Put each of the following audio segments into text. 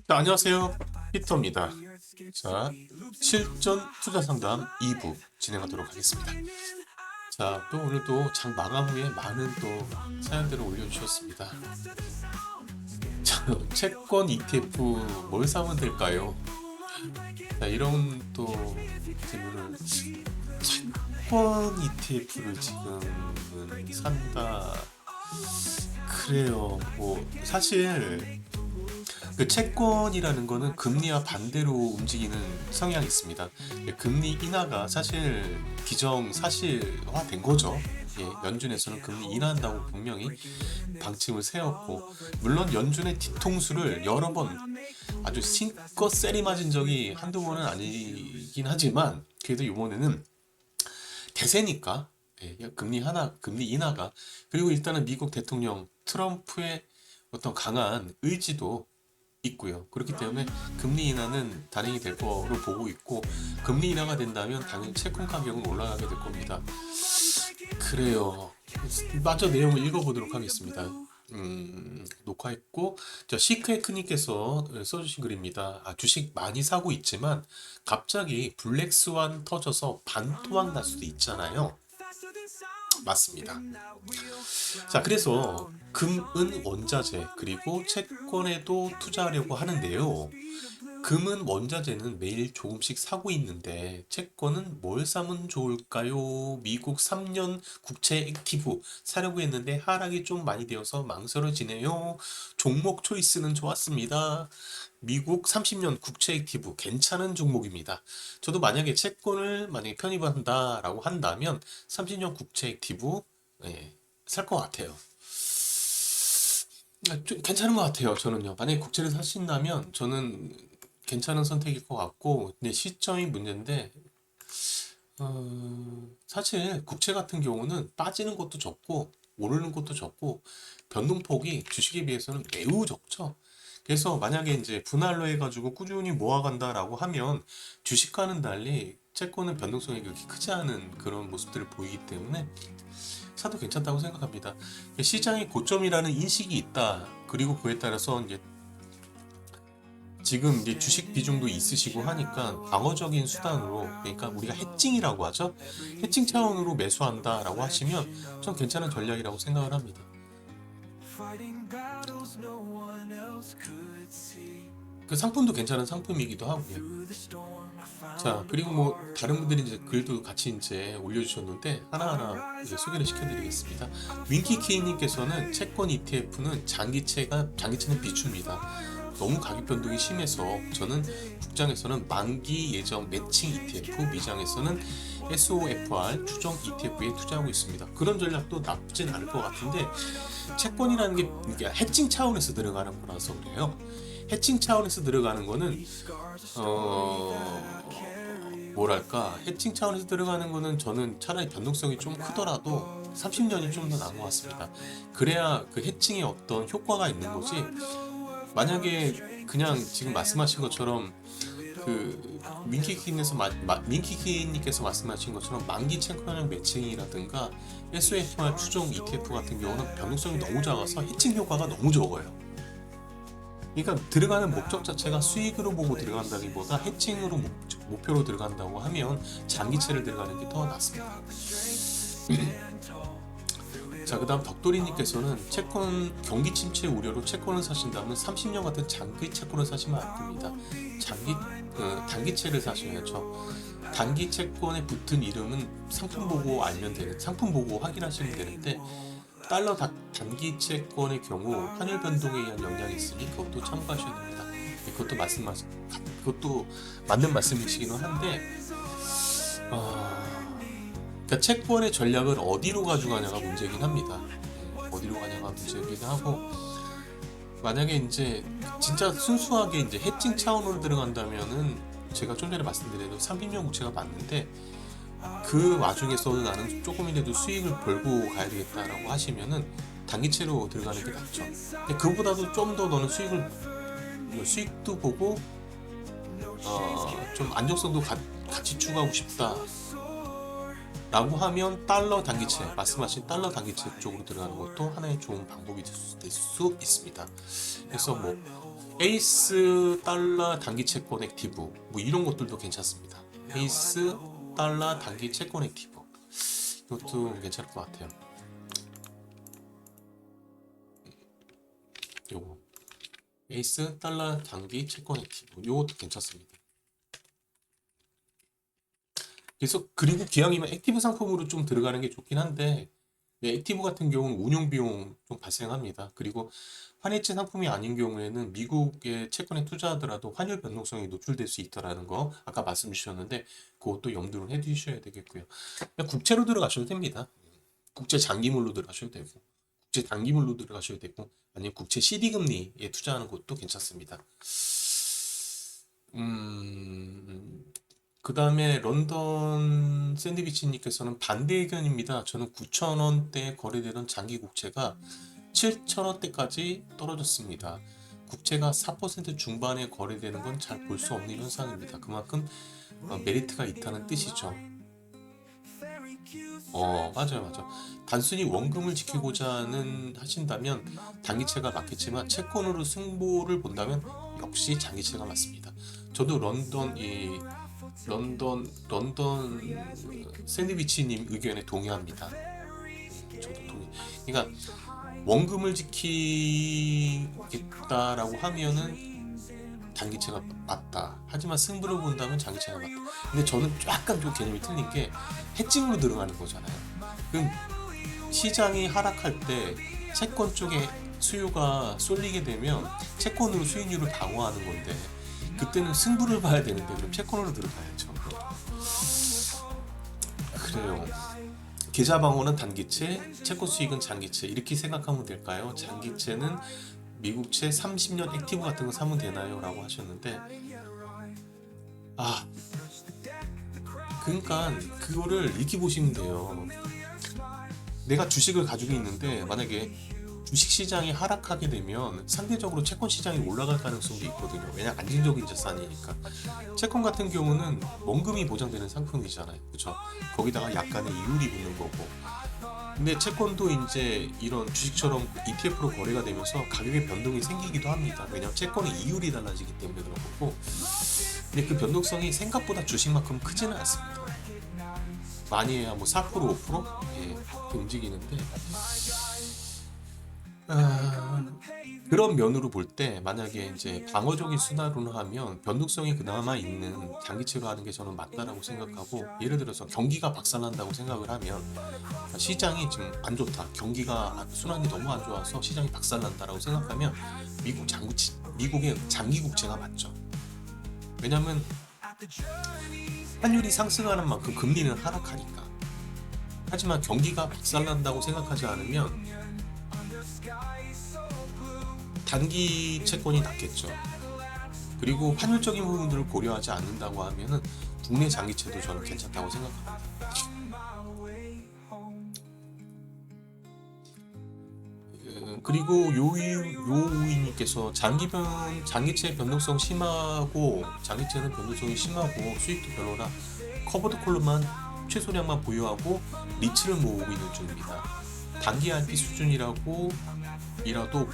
자, 안녕하세요. 피터입니다. 자, 실전 투자 상담 2부 진행하도록 하겠습니다. 자, 또 오늘도 장 마감 후에 많은 또 사연들을 올려주셨습니다. 자, 채권 ETF 뭘 사면 될까요? 자, 이런 또 질문을 채권 ETF를 지금은 산다. 그래요. 뭐 사실 그 채권이라는 거는 금리와 반대로 움직이는 성향이 있습니다. 금리 인하가 사실 기정사실화된 거죠. 연준에서는 금리 인하한다고 분명히 방침을 세웠고, 물론 연준의 뒤통수를 여러 번 아주 신껏 세리 맞은 적이 한두 번은 아니긴 하지만, 그래도 이번에는 대세니까 금리 인하가, 그리고 일단은 미국 대통령 트럼프의 어떤 강한 의지도 있고요. 그렇기 때문에 금리 인하는 단행이 될 거로 보고 있고, 금리 인하가 된다면 당연히 채권 가격은 올라가게 될 겁니다. 그래요. 먼저 내용을 읽어보도록 하겠습니다. 녹화했고, 시크해크님께서 써주신 글입니다. 주식 많이 사고 있지만 갑자기 블랙스완 터져서 반토막 날 수도 있잖아요. 맞습니다. 자, 그래서 금, 은, 원자재 그리고 채권에도 투자하려고 하는데요. 금은 원자재는 매일 조금씩 사고 있는데 채권은 뭘 사면 좋을까요? 미국 3년 국채 액티브 사려고 했는데 하락이 좀 많이 되어서 망설여지네요. 종목 초이스는 좋았습니다. 미국 30년 국채 액티브 괜찮은 종목입니다. 저도 만약에 채권을 편입한다라고 한다면 30년 국채 액티브 살 것 같아요. 좀 괜찮은 것 같아요. 저는요. 만약에 국채를 사신다면 저는 괜찮은 선택일 것 같고, 근데 시점이 문제인데, 사실 국채 같은 경우는 빠지는 것도 적고 오르는 것도 적고 변동폭이 주식에 비해서는 매우 적죠. 그래서 만약에 이제 분할로 해가지고 꾸준히 모아간다라고 하면 주식과는 달리 채권은 변동성이 그렇게 크지 않은 그런 모습들을 보이기 때문에 사도 괜찮다고 생각합니다. 시장이 고점이라는 인식이 있다. 그리고 그에 따라서 이제 지금 이제 주식 비중도 있으시고 하니까 방어적인 수단으로, 그러니까 우리가 해칭이라고 하죠. 해칭 차원으로 매수한다라고 하시면 좀 괜찮은 전략이라고 생각을 합니다. 그 상품도 괜찮은 상품이기도 하고요. 자, 그리고 뭐 다른 분들이 이제 글도 같이 이제 올려주셨는데 하나하나 이제 소개를 시켜드리겠습니다. 윈키키님께서는 채권 ETF는 장기채는 비춥니다. 너무 가격 변동이 심해서 저는 국장에서는 만기 예정 매칭 ETF, 미장에서는 SOFR 추정 ETF에 투자하고 있습니다. 그런 전략도 나쁘진 않을 것 같은데, 채권이라는 게 이게 해칭 차원에서 들어가는 거라서 그래요. 해칭 차원에서 들어가는 거는 해칭 차원에서 들어가는 거는 저는 차라리 변동성이 좀 크더라도 30년이 좀 더 나은 것 같습니다. 그래야 그 해칭의 어떤 효과가 있는 거지. 만약에 그냥 지금 말씀하신 것처럼 그 민키키님께서 말씀하신 것처럼 만기 채권형 매칭이라든가 SOFR 추종 ETF 같은 경우는 변동성이 너무 작아서 해칭 효과가 너무 적어요. 그러니까 들어가는 목적 자체가 수익으로 보고 들어간다기보다 해칭으로 목표로 들어간다고 하면 장기채를 들어가는 게 더 낫습니다. 자, 그 다음 덕돌이님께서는 채권 경기 침체 우려로 채권을 사신다면 30년 같은 장기 채권을 사시면 안 됩니다. 단기채를 사셔야죠. 단기 채권에 붙은 이름은 상품 보고 확인하시면 되는데, 달러 단기 채권의 경우 환율 변동에 의한 영향이 있으니 그것도 참고하셔야 됩니다. 그것도 맞는 말씀이시기는 한데, 그러니까 채권의 전략을 어디로 가져가냐가 문제이긴 합니다. 어디로 가냐가 문제이긴 하고, 만약에 이제 진짜 순수하게 이제 해칭 차원으로 들어간다면은 제가 좀 전에 말씀드린 30년 국채가 맞는데, 그 와중에서도 나는 조금이라도 수익을 벌고 가야 되겠다라고 하시면은 단기채로 들어가는 게 낫죠. 근데 그보다도 좀 더 너는 수익도 보고 좀 안정성도 같이 추구하고 싶다 라고 하면 말씀하신 달러 단기채 쪽으로 들어가는 것도 하나의 좋은 방법이 될 수 있습니다. 그래서 뭐 에이스 달러 단기 채권 액티브 뭐 이런 것들도 괜찮습니다. 에이스 달러 단기 채권 액티브 이것도 괜찮을 것 같아요. 요거 에이스 달러 단기 채권 액티브 요것도 괜찮습니다. 그래서 그리고 기왕이면 액티브 상품으로 좀 들어가는 게 좋긴 한데 액티브 같은 경우는 운용 비용 좀 발생합니다. 그리고 환해지 상품이 아닌 경우에는 미국의 채권에 투자하더라도 환율 변동성이 노출될 수 있다라는 거 아까 말씀 주셨는데 그것도 염두를 해 두셔야 되겠고요. 그냥 국채로 들어가셔도 됩니다. 국채 장기물로 들어가셔도 되고 국채 단기물로 들어가셔도 되고 아니면 국채 CD 금리에 투자하는 것도 괜찮습니다. 그 다음에 런던 샌드위치님께서는 반대 의견입니다. 저는 9,000원대에 거래되던 장기 국채가 7,000원대까지 떨어졌습니다. 국채가 4% 중반에 거래되는 건 잘 볼 수 없는 현상입니다. 그만큼 메리트가 있다는 뜻이죠. 맞아요. 단순히 원금을 지키고자 하신다면 단기채가 맞겠지만 채권으로 승부를 본다면 역시 장기채가 맞습니다. 저도 런던 샌드위치님 의견에 동의합니다. 저도 동의. 그러니까 원금을 지키겠다라고 하면은 단기채가 맞다. 하지만 승부를 본다면 장기채가 맞다. 근데 저는 약간 좀 개념이 틀린 게 해칭으로 들어가는 거잖아요. 그럼 시장이 하락할 때 채권 쪽에 수요가 쏠리게 되면 채권으로 수익률을 방어하는 건데 그때는 승부를 봐야 되는데 그럼 채권으로 들어가야죠. 그래요. 계좌 방어는 단기채, 채권 수익은 장기채 이렇게 생각하면 될까요? 장기채는 미국채 30년 액티브 같은 거 사면 되나요? 라고 하셨는데 그러니까 그거를 이렇게 보시면 돼요. 내가 주식을 가지고 있는데 만약에 주식시장이 하락하게 되면 상대적으로 채권 시장이 올라갈 가능성도 있거든요. 왜냐 안정적인 자산이니까. 채권 같은 경우는 원금이 보장되는 상품이잖아요. 그렇죠? 거기다가 약간의 이율이 붙는 거고. 근데 채권도 이제 이런 주식처럼 ETF로 거래가 되면서 가격의 변동이 생기기도 합니다. 왜냐하면 채권의 이율이 달라지기 때문에 그런 거고. 근데 그 변동성이 생각보다 주식만큼 크지는 않습니다. 많이 해야 뭐 4%, 5%? 예, 이렇게 움직이는데 그런 면으로 볼 때 만약에 이제 방어적인 수단으로 하면 변동성이 그나마 있는 장기채가 하는 게 저는 맞다라고 생각하고 예를 들어서 경기가 박살난다고 생각을 하면 시장이 지금 안 좋다 경기가 순환이 너무 안 좋아서 시장이 박살난다라고 생각하면 미국의 장기 국채가 맞죠. 왜냐면 환율이 상승하는 만큼 금리는 하락하니까. 하지만 경기가 박살난다고 생각하지 않으면 단기 채권이 낫겠죠. 그리고 환율적인 부분들을 고려하지 않는다고 하면은 국내 장기채도 저는 괜찮다고 생각합니다. 그리고 요우이님께서 장기채 변동성 심하고 장기채는 변동성이 심하고 수익도 별로라 커버드 콜로만 최소량만 보유하고 리츠를 모으고 있는 중입니다. 단기 RP 수준이라도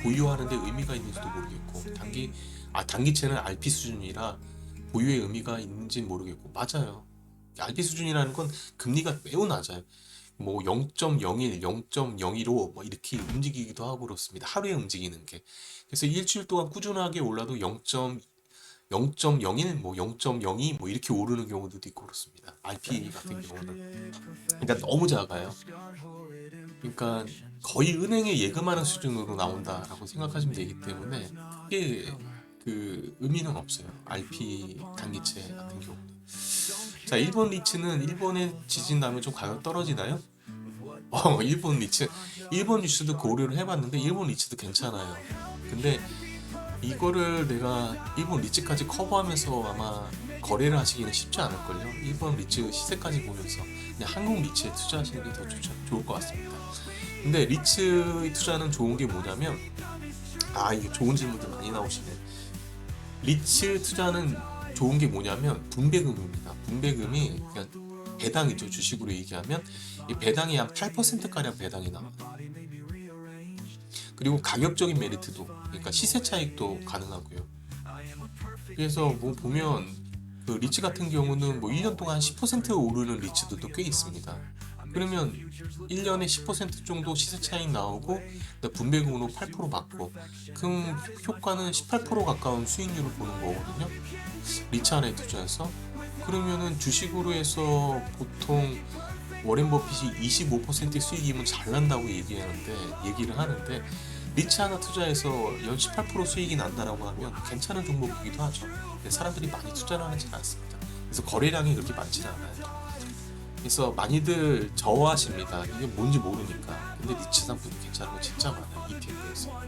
보유하는데 의미가 있는지도 모르겠고 단기채는 RP 수준이라 보유의 의미가 있는지 모르겠고 맞아요. RP 수준이라는 건 금리가 매우 낮아요. 뭐 0.01, 0.015 뭐 이렇게 움직이기도 하고 그렇습니다. 하루에 움직이는 게. 그래서 일주일 동안 꾸준하게 올라도 0.01, 뭐 0.02 뭐 이렇게 오르는 경우도 있고 그렇습니다. RP 같은 경우는. 그러니까 너무 작아요. 그러니까 거의 은행에 예금하는 수준으로 나온다라고 생각하시면 되기 때문에 크게 그 의미는 없어요. RP 단기채 같은 경우는. 자, 일본 리츠는 일본에 지진 나면 좀 가격 떨어지나요? 일본 리츠. 일본 뉴스도 고려를 해봤는데 일본 리츠도 괜찮아요. 근데 이거를 내가 일본 리츠까지 커버하면서 아마 거래를 하시기는 쉽지 않을걸요. 일본 리츠 시세까지 보면서 그냥 한국 리츠에 투자하시는 게 더 좋을 것 같습니다. 근데 리츠 투자는 좋은 게 뭐냐면 이게 좋은 질문들 많이 나오시네. 리츠 투자는 좋은 게 뭐냐면 분배금입니다. 분배금이 그냥 배당이죠. 주식으로 얘기하면 이 배당이 한 8%가량 배당이 나와요. 그리고 가격적인 메리트도 그러니까 시세 차익도 가능하고요. 그래서 뭐 보면 그 리치 같은 경우는 뭐 1년 동안 10% 오르는 리치들도 꽤 있습니다. 그러면 1년에 10% 정도 시세 차익 나오고 분배금으로 8% 받고 그럼 효과는 18% 가까운 수익률을 보는 거거든요. 리치 하나에 투자해서 그러면은 주식으로 해서 보통 워렌 버핏이 25% 수익이면 잘 난다고 얘기를 하는데 리치 하나 투자해서 연 18% 수익이 난다라고 하면 괜찮은 종목이기도 하죠. 근데 사람들이 많이 투자를 하지는 않습니다. 그래서 거래량이 그렇게 많지는 않아요. 그래서 많이들 저하십니다. 이게 뭔지 모르니까. 근데 리치 상품도 괜찮은 거 진짜 많아요. ETF에서.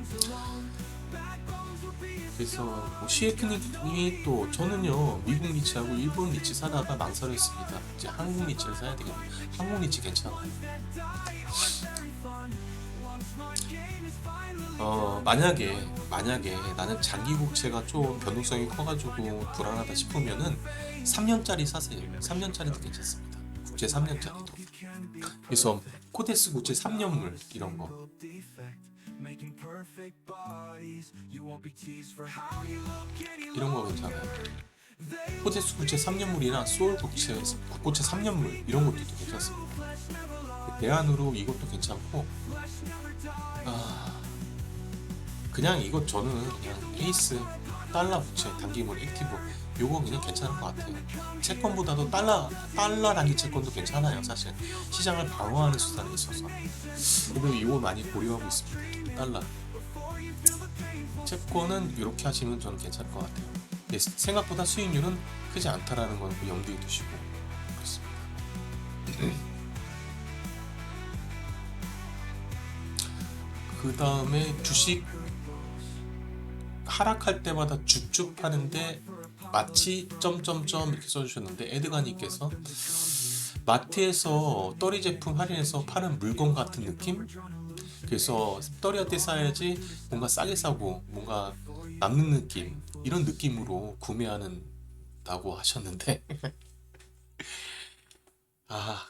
그래서 뭐 시에크님이 또 저는요 미국 리치하고 일본 리치 사다가 망설였습니다. 이제 한국 리치를 사야 되겠네요. 한국 리치 괜찮아요. 만약에 나는 장기 국채가 좀 변동성이 커가지고 불안하다 싶으면은 3년짜리 사세요. 3년짜리도 괜찮습니다. 국채 3년짜리도. 그래서 코데스 국채 3년물 이런 거. 이런 거 괜찮아요. 코데스 국채 3년물이나 소울 국채, 국고채 3년물 이런 것도 괜찮습니다. 대안으로 이것도 괜찮고 그냥 이거 저는 그냥 페이스 달러 부채 단기물 액티브 요거 그냥 괜찮은 것 같아요. 채권보다도 달러 단기 채권도 괜찮아요. 사실 시장을 방어하는 수단이 있어서 그래도 이거 많이 고려하고 있습니다. 달러 채권은 이렇게 하시면 저는 괜찮을 것 같아요. 생각보다 수익률은 크지 않다라는 건 염두에 두시고 그렇습니다. 그 다음에 주식 하락할 때마다 줍줍 파는데 마치 점점점 이렇게 써주셨는데 에드가님께서 마트에서 떨이 제품 할인해서 파는 물건 같은 느낌? 그래서 떨이한테 사야지 뭔가 싸게 사고 뭔가 남는 느낌 이런 느낌으로 구매하는다고 하셨는데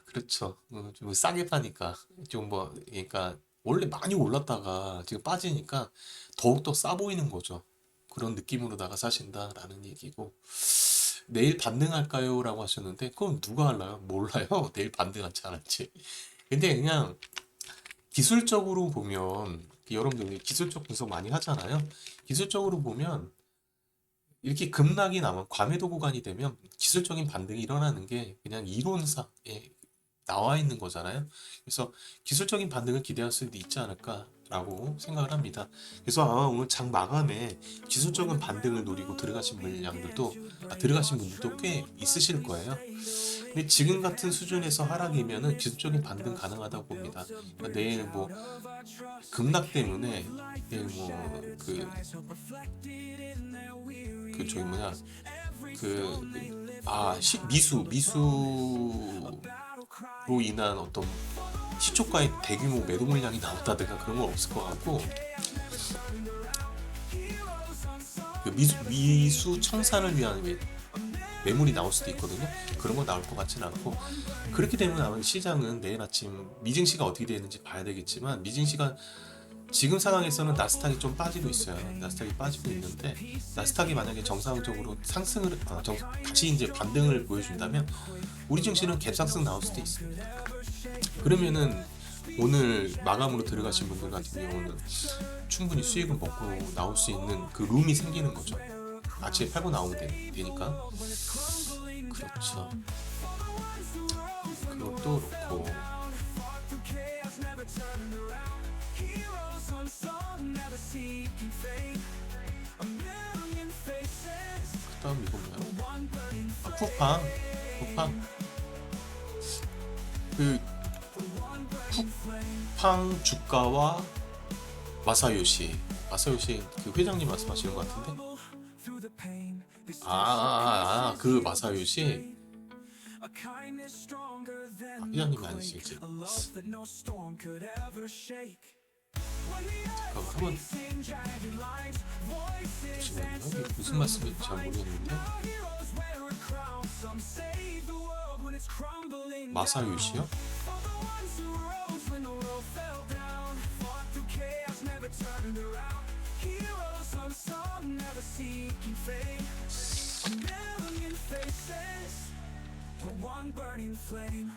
그렇죠. 좀 싸게 파니까 좀 뭐 그러니까 원래 많이 올랐다가 지금 빠지니까 더욱더 싸 보이는 거죠. 그런 느낌으로다가 사신다라는 얘기고 내일 반등할까요? 라고 하셨는데 그건 누가 알아요? 몰라요. 내일 반등할지 안 할지. 근데 그냥 기술적으로 보면 여러분들 기술적 분석 많이 하잖아요. 기술적으로 보면 이렇게 급락이 나면 과매도 구간이 되면 기술적인 반등이 일어나는 게 그냥 이론상에 나와 있는 거잖아요. 그래서 기술적인 반등을 기대할 수도 있지 않을까라고 생각을 합니다. 그래서 아마 오늘 장 마감에 기술적인 반등을 노리고 들어가신 분들도 꽤 있으실 거예요. 근데 지금 같은 수준에서 하락이면은 기술적인 반등 가능하다고 봅니다. 그러니까 내일 뭐 급락 때문에 내일 뭐그 저기 뭐냐 미수로 인한 어떤 시초가의 대규모 매도 물량이 나온다든가 그런 건 없을 것 같고 그 미수 청산을 위한 매물이 나올 수도 있거든요. 그런 거 나올 것 같지는 않고 그렇게 되면 아마 시장은 내일 아침 미증시가 어떻게 되는지 봐야 되겠지만 미증시가 지금 상황에서는 나스닥이 좀 빠지고 있어요. 나스닥이 빠지고 있는데 나스닥이 만약에 정상적으로 상승을 다시 이제 반등을 보여준다면 우리 증시는 갭상승 나올 수도 있습니다. 그러면은 오늘 마감으로 들어가신 분들 같은 경우는 충분히 수익을 먹고 나올 수 있는 그 룸이 생기는 거죠. 아침에 팔고 나오면 되니까. 그렇죠. 그것도 그렇고 그 다음 이거 뭐야? 쿠팡 그 쿠팡 주가와 마사요시 그 회장님 말씀하시는 것 같은데 그 마사요시 회장님이 아니시지. 잠깐만 한번 잠시만요. 무슨 말씀인지 잘 모르겠는데 마사요시요? Heroes on song, never seeking fame. A million faces, but one burning flame.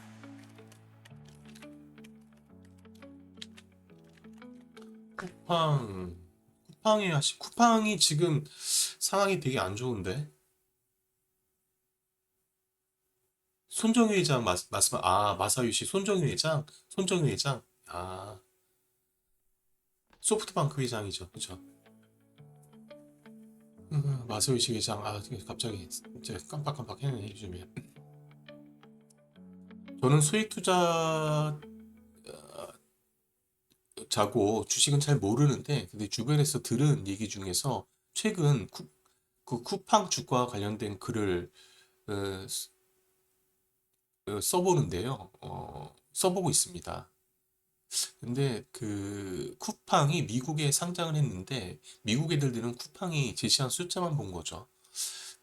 쿠팡이 지금 상황이 되게 안 좋은데. 손정희 회장 마사유시 손정희 회장. 소프트뱅크 회장이죠. 그죠? 마사유시 회장. 갑자기 이제 깜빡깜빡 했네, 요즘에. 저는 수익 투자 자고 주식은 잘 모르는데, 근데 주변에서 들은 얘기 중에서 최근 그 쿠팡 주가와 관련된 글을 어, 써보는데요. 써보고 있습니다. 근데 그 쿠팡이 미국에 상장을 했는데, 미국 애들은 쿠팡이 제시한 숫자만 본 거죠.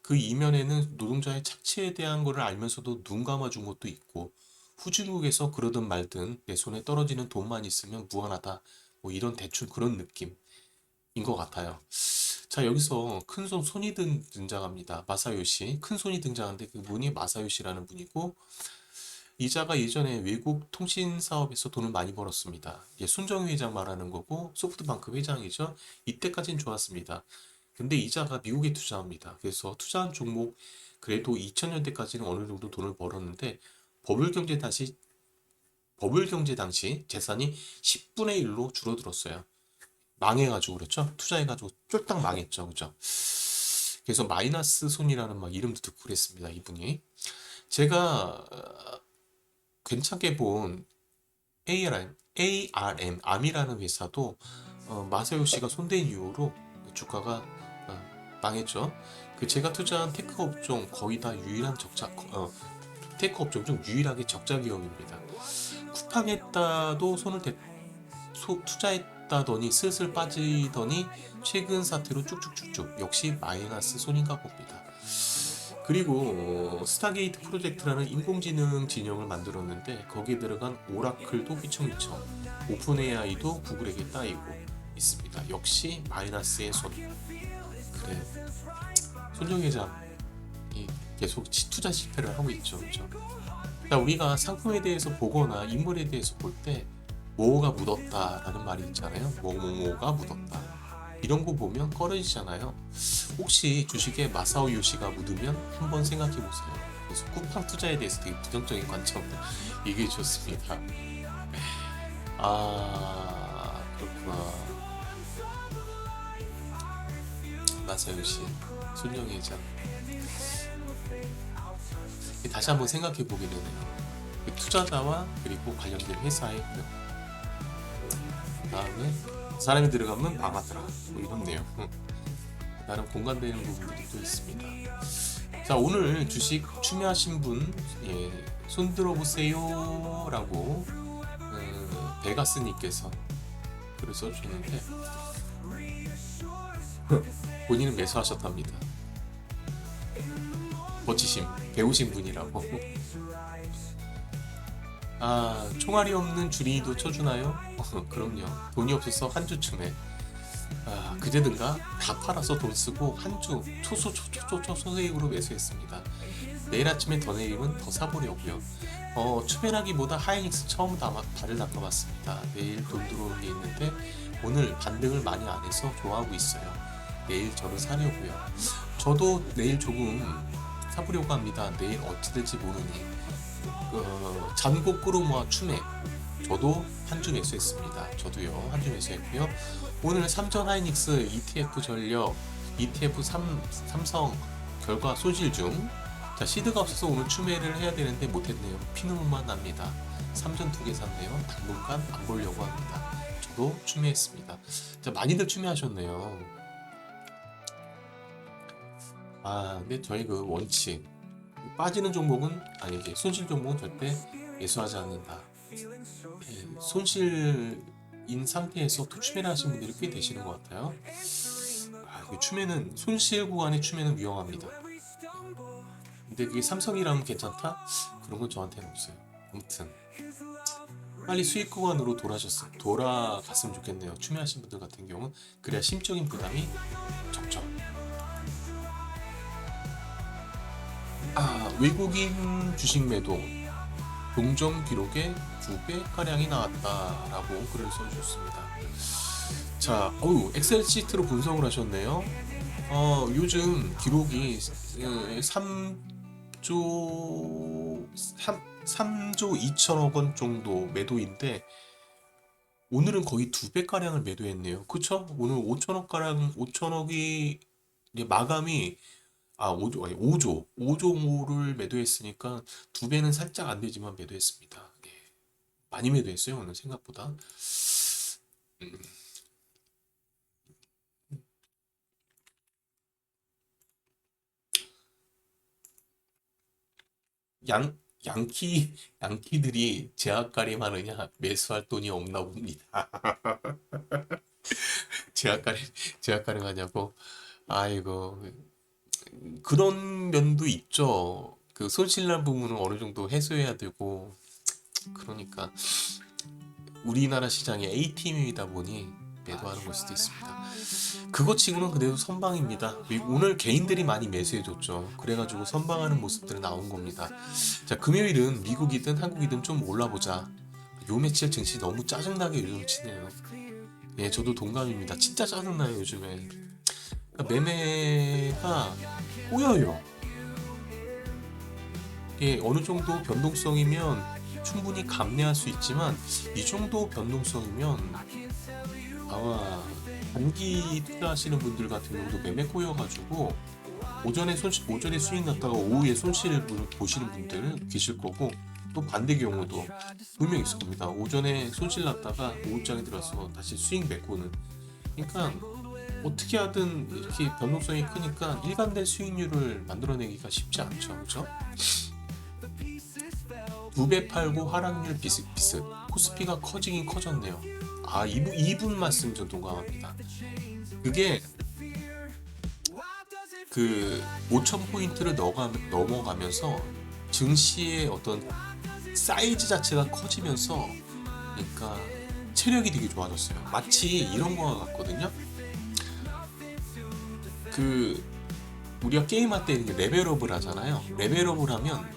그 이면에는 노동자의 착취에 대한 거를 알면서도 눈 감아준 것도 있고, 후진국에서 그러든 말든 내 손에 떨어지는 돈만 있으면 무한하다, 뭐 이런 대충 그런 느낌인 것 같아요. 자, 여기서 큰 손이 등장합니다. 마사요시. 큰 손이 등장하는데 그 분이 마사요시라는 분이고, 이자가 예전에 외국 통신 사업에서 돈을 많이 벌었습니다. 손정희 회장 말하는 거고, 소프트뱅크 회장이죠. 이때까지는 좋았습니다. 근데 이자가 미국에 투자합니다. 그래서 투자한 종목, 그래도 2000년대까지는 어느 정도 돈을 벌었는데, 버블 경제 당시 재산이 10분의 1로 줄어들었어요. 망해가지고, 그렇죠? 투자해가지고 쫄딱 망했죠. 그죠? 그래서 마이너스 손이라는 막 이름도 듣고 그랬습니다. 이분이. 제가 괜찮게 본 ARM이라는 회사도 마사요 씨가 손댄 이후로 주가가 망했죠. 그 제가 투자한 테크 업종 거의 다 유일한 테크 업종 중 유일하게 적자 기업입니다. 쿠팡했다도 투자했다더니 슬슬 빠지더니 최근 사태로 쭉쭉쭉쭉 역시 마이너스 손인가 봅니다. 그리고 스타게이트 프로젝트라는 인공지능 진영을 만들었는데 거기에 들어간 오라클도 휘청휘청, 오픈AI도 구글에게 따이고 있습니다. 역시 마이너스의 손. 그래, 손정 회장이 계속 투자 실패를 하고 있죠. 그렇죠? 그러니까 우리가 상품에 대해서 보거나 인물에 대해서 볼 때 뭐가 묻었다라는 말이 있잖아요. 뭐가 묻었다. 이런 거 보면 꺼려지잖아요. 혹시 주식에 마사오 요시가 묻으면 한번 생각해 보세요. 그래서 쿠팡 투자에 대해서 되게 부정적인 관점을 얘기해 줬습니다. 그렇구나. 마사오 요시, 손정희 회장. 다시 한번 생각해 보게 되네요. 투자자와 그리고 관련된 회사의 그다음에 사람이 들어가면 망하더라, 뭐 이런 내용. 나름 공감되는 부분들이 또 있습니다. 자, 오늘 주식 추매하신 분, 손 들어보세요 라고 베가스님께서 글을 써주셨는데 본인은 매수하셨답니다. 멋지심, 배우신 분이라고. 총알이 없는 주린이도 쳐주나요? 그럼요. 돈이 없어서 한 주쯤에 그제든가 다 팔아서 돈 쓰고 한 주 초소액으로 매수했습니다. 내일 아침에 더 내리면 더 사보려고요. 추매라기보다 하이닉스 처음 발을 담가봤습니다. 내일 돈 들어오는 게 있는데 오늘 반등을 많이 안 해서 좋아하고 있어요. 내일 저를 사려고요. 저도 내일 조금 사보려고 합니다. 내일 어찌 될지 모르니. 잔고꾸로 모아 추매. 저도 한 주 매수했습니다. 저도요, 한 주 매수했고요. 오늘 삼전 하이닉스 ETF 전력, ETF 삼성 결과 소실 중. 자, 시드가 없어서 오늘 추매를 해야 되는데 못했네요. 피눈물만 납니다. 삼전 2개 샀네요. 당분간 안 보려고 합니다. 저도 추매했습니다. 자, 많이들 추매하셨네요. 근데 저희 그 원칙, 빠지는 종목은 아니지, 손실 종목은 절대 매수하지 않는다. 손실인 상태에서 추매를 하신 분들이 꽤 되시는 것 같아요. 추매는, 손실 구간의 추매는 위험합니다. 근데 그게 삼성이라면 괜찮다? 그런 건 저한테는 없어요. 아무튼 빨리 수익 구간으로 돌아갔으면 좋겠네요. 추매하신 분들 같은 경우는 그래야 심적인 부담이 적죠. 외국인 주식 매도 동정 기록에 2배가량이 나왔다라고 글을 써주셨습니다. 자, 엑셀 시트로 분석을 하셨네요. 요즘 기록이 3조 2천억 원 정도 매도인데 오늘은 거의 2배가량을 매도했네요. 그쵸? 오늘 5천억이 마감이 5조를 매도했으니까 2배는 살짝 안 되지만 매도했습니다. 예. 많이 매도했어요, 오늘 생각보다. 양키들이 제압가림 하느냐 매수할 돈이 없나 봅니다. 제압가림 하냐고. 아이고, 그런 면도 있죠. 그 손실난 부분은 어느 정도 해소해야 되고, 그러니까 우리나라 시장이 A팀이다 보니 매도하는 걸 수도 있습니다. 그거 치고는 그래도 선방입니다. 오늘 개인들이 많이 매수해줬죠. 그래가지고 선방하는 모습들이 나온 겁니다. 자, 금요일은 미국이든 한국이든 좀 올라보자. 요 며칠 증시 너무 짜증나게 요즘 치네요. 예, 저도 동감입니다. 진짜 짜증나요, 요즘에. 그러니까 매매가 꼬여요. 예, 어느 정도 변동성이면 충분히 감내할 수 있지만 이 정도 변동성이면 아마 단기 투자하시는 분들 같은 경우도 매매 꼬여가지고 오전에 수익 났다가 오후에 손실 보시는 분들 계실 거고, 또 반대 경우도 분명히 있을 겁니다. 오전에 손실 났다가 오후장에 들어서 다시 수익 메꾸는. 그러니까 어떻게 하든 이렇게 변동성이 크니까 일관된 수익률을 만들어내기가 쉽지 않죠. 그렇죠? 2배 팔고 하락률 비슷비슷. 코스피가 커지긴 커졌네요. 이분 말씀 좀 동감합니다. 그게 그 5,000포인트를 넘어가면서 증시의 어떤 사이즈 자체가 커지면서, 그러니까 체력이 되게 좋아졌어요. 마치 이런 거 같거든요. 그 우리가 게임할 때 레벨업을 하잖아요. 레벨업을 하면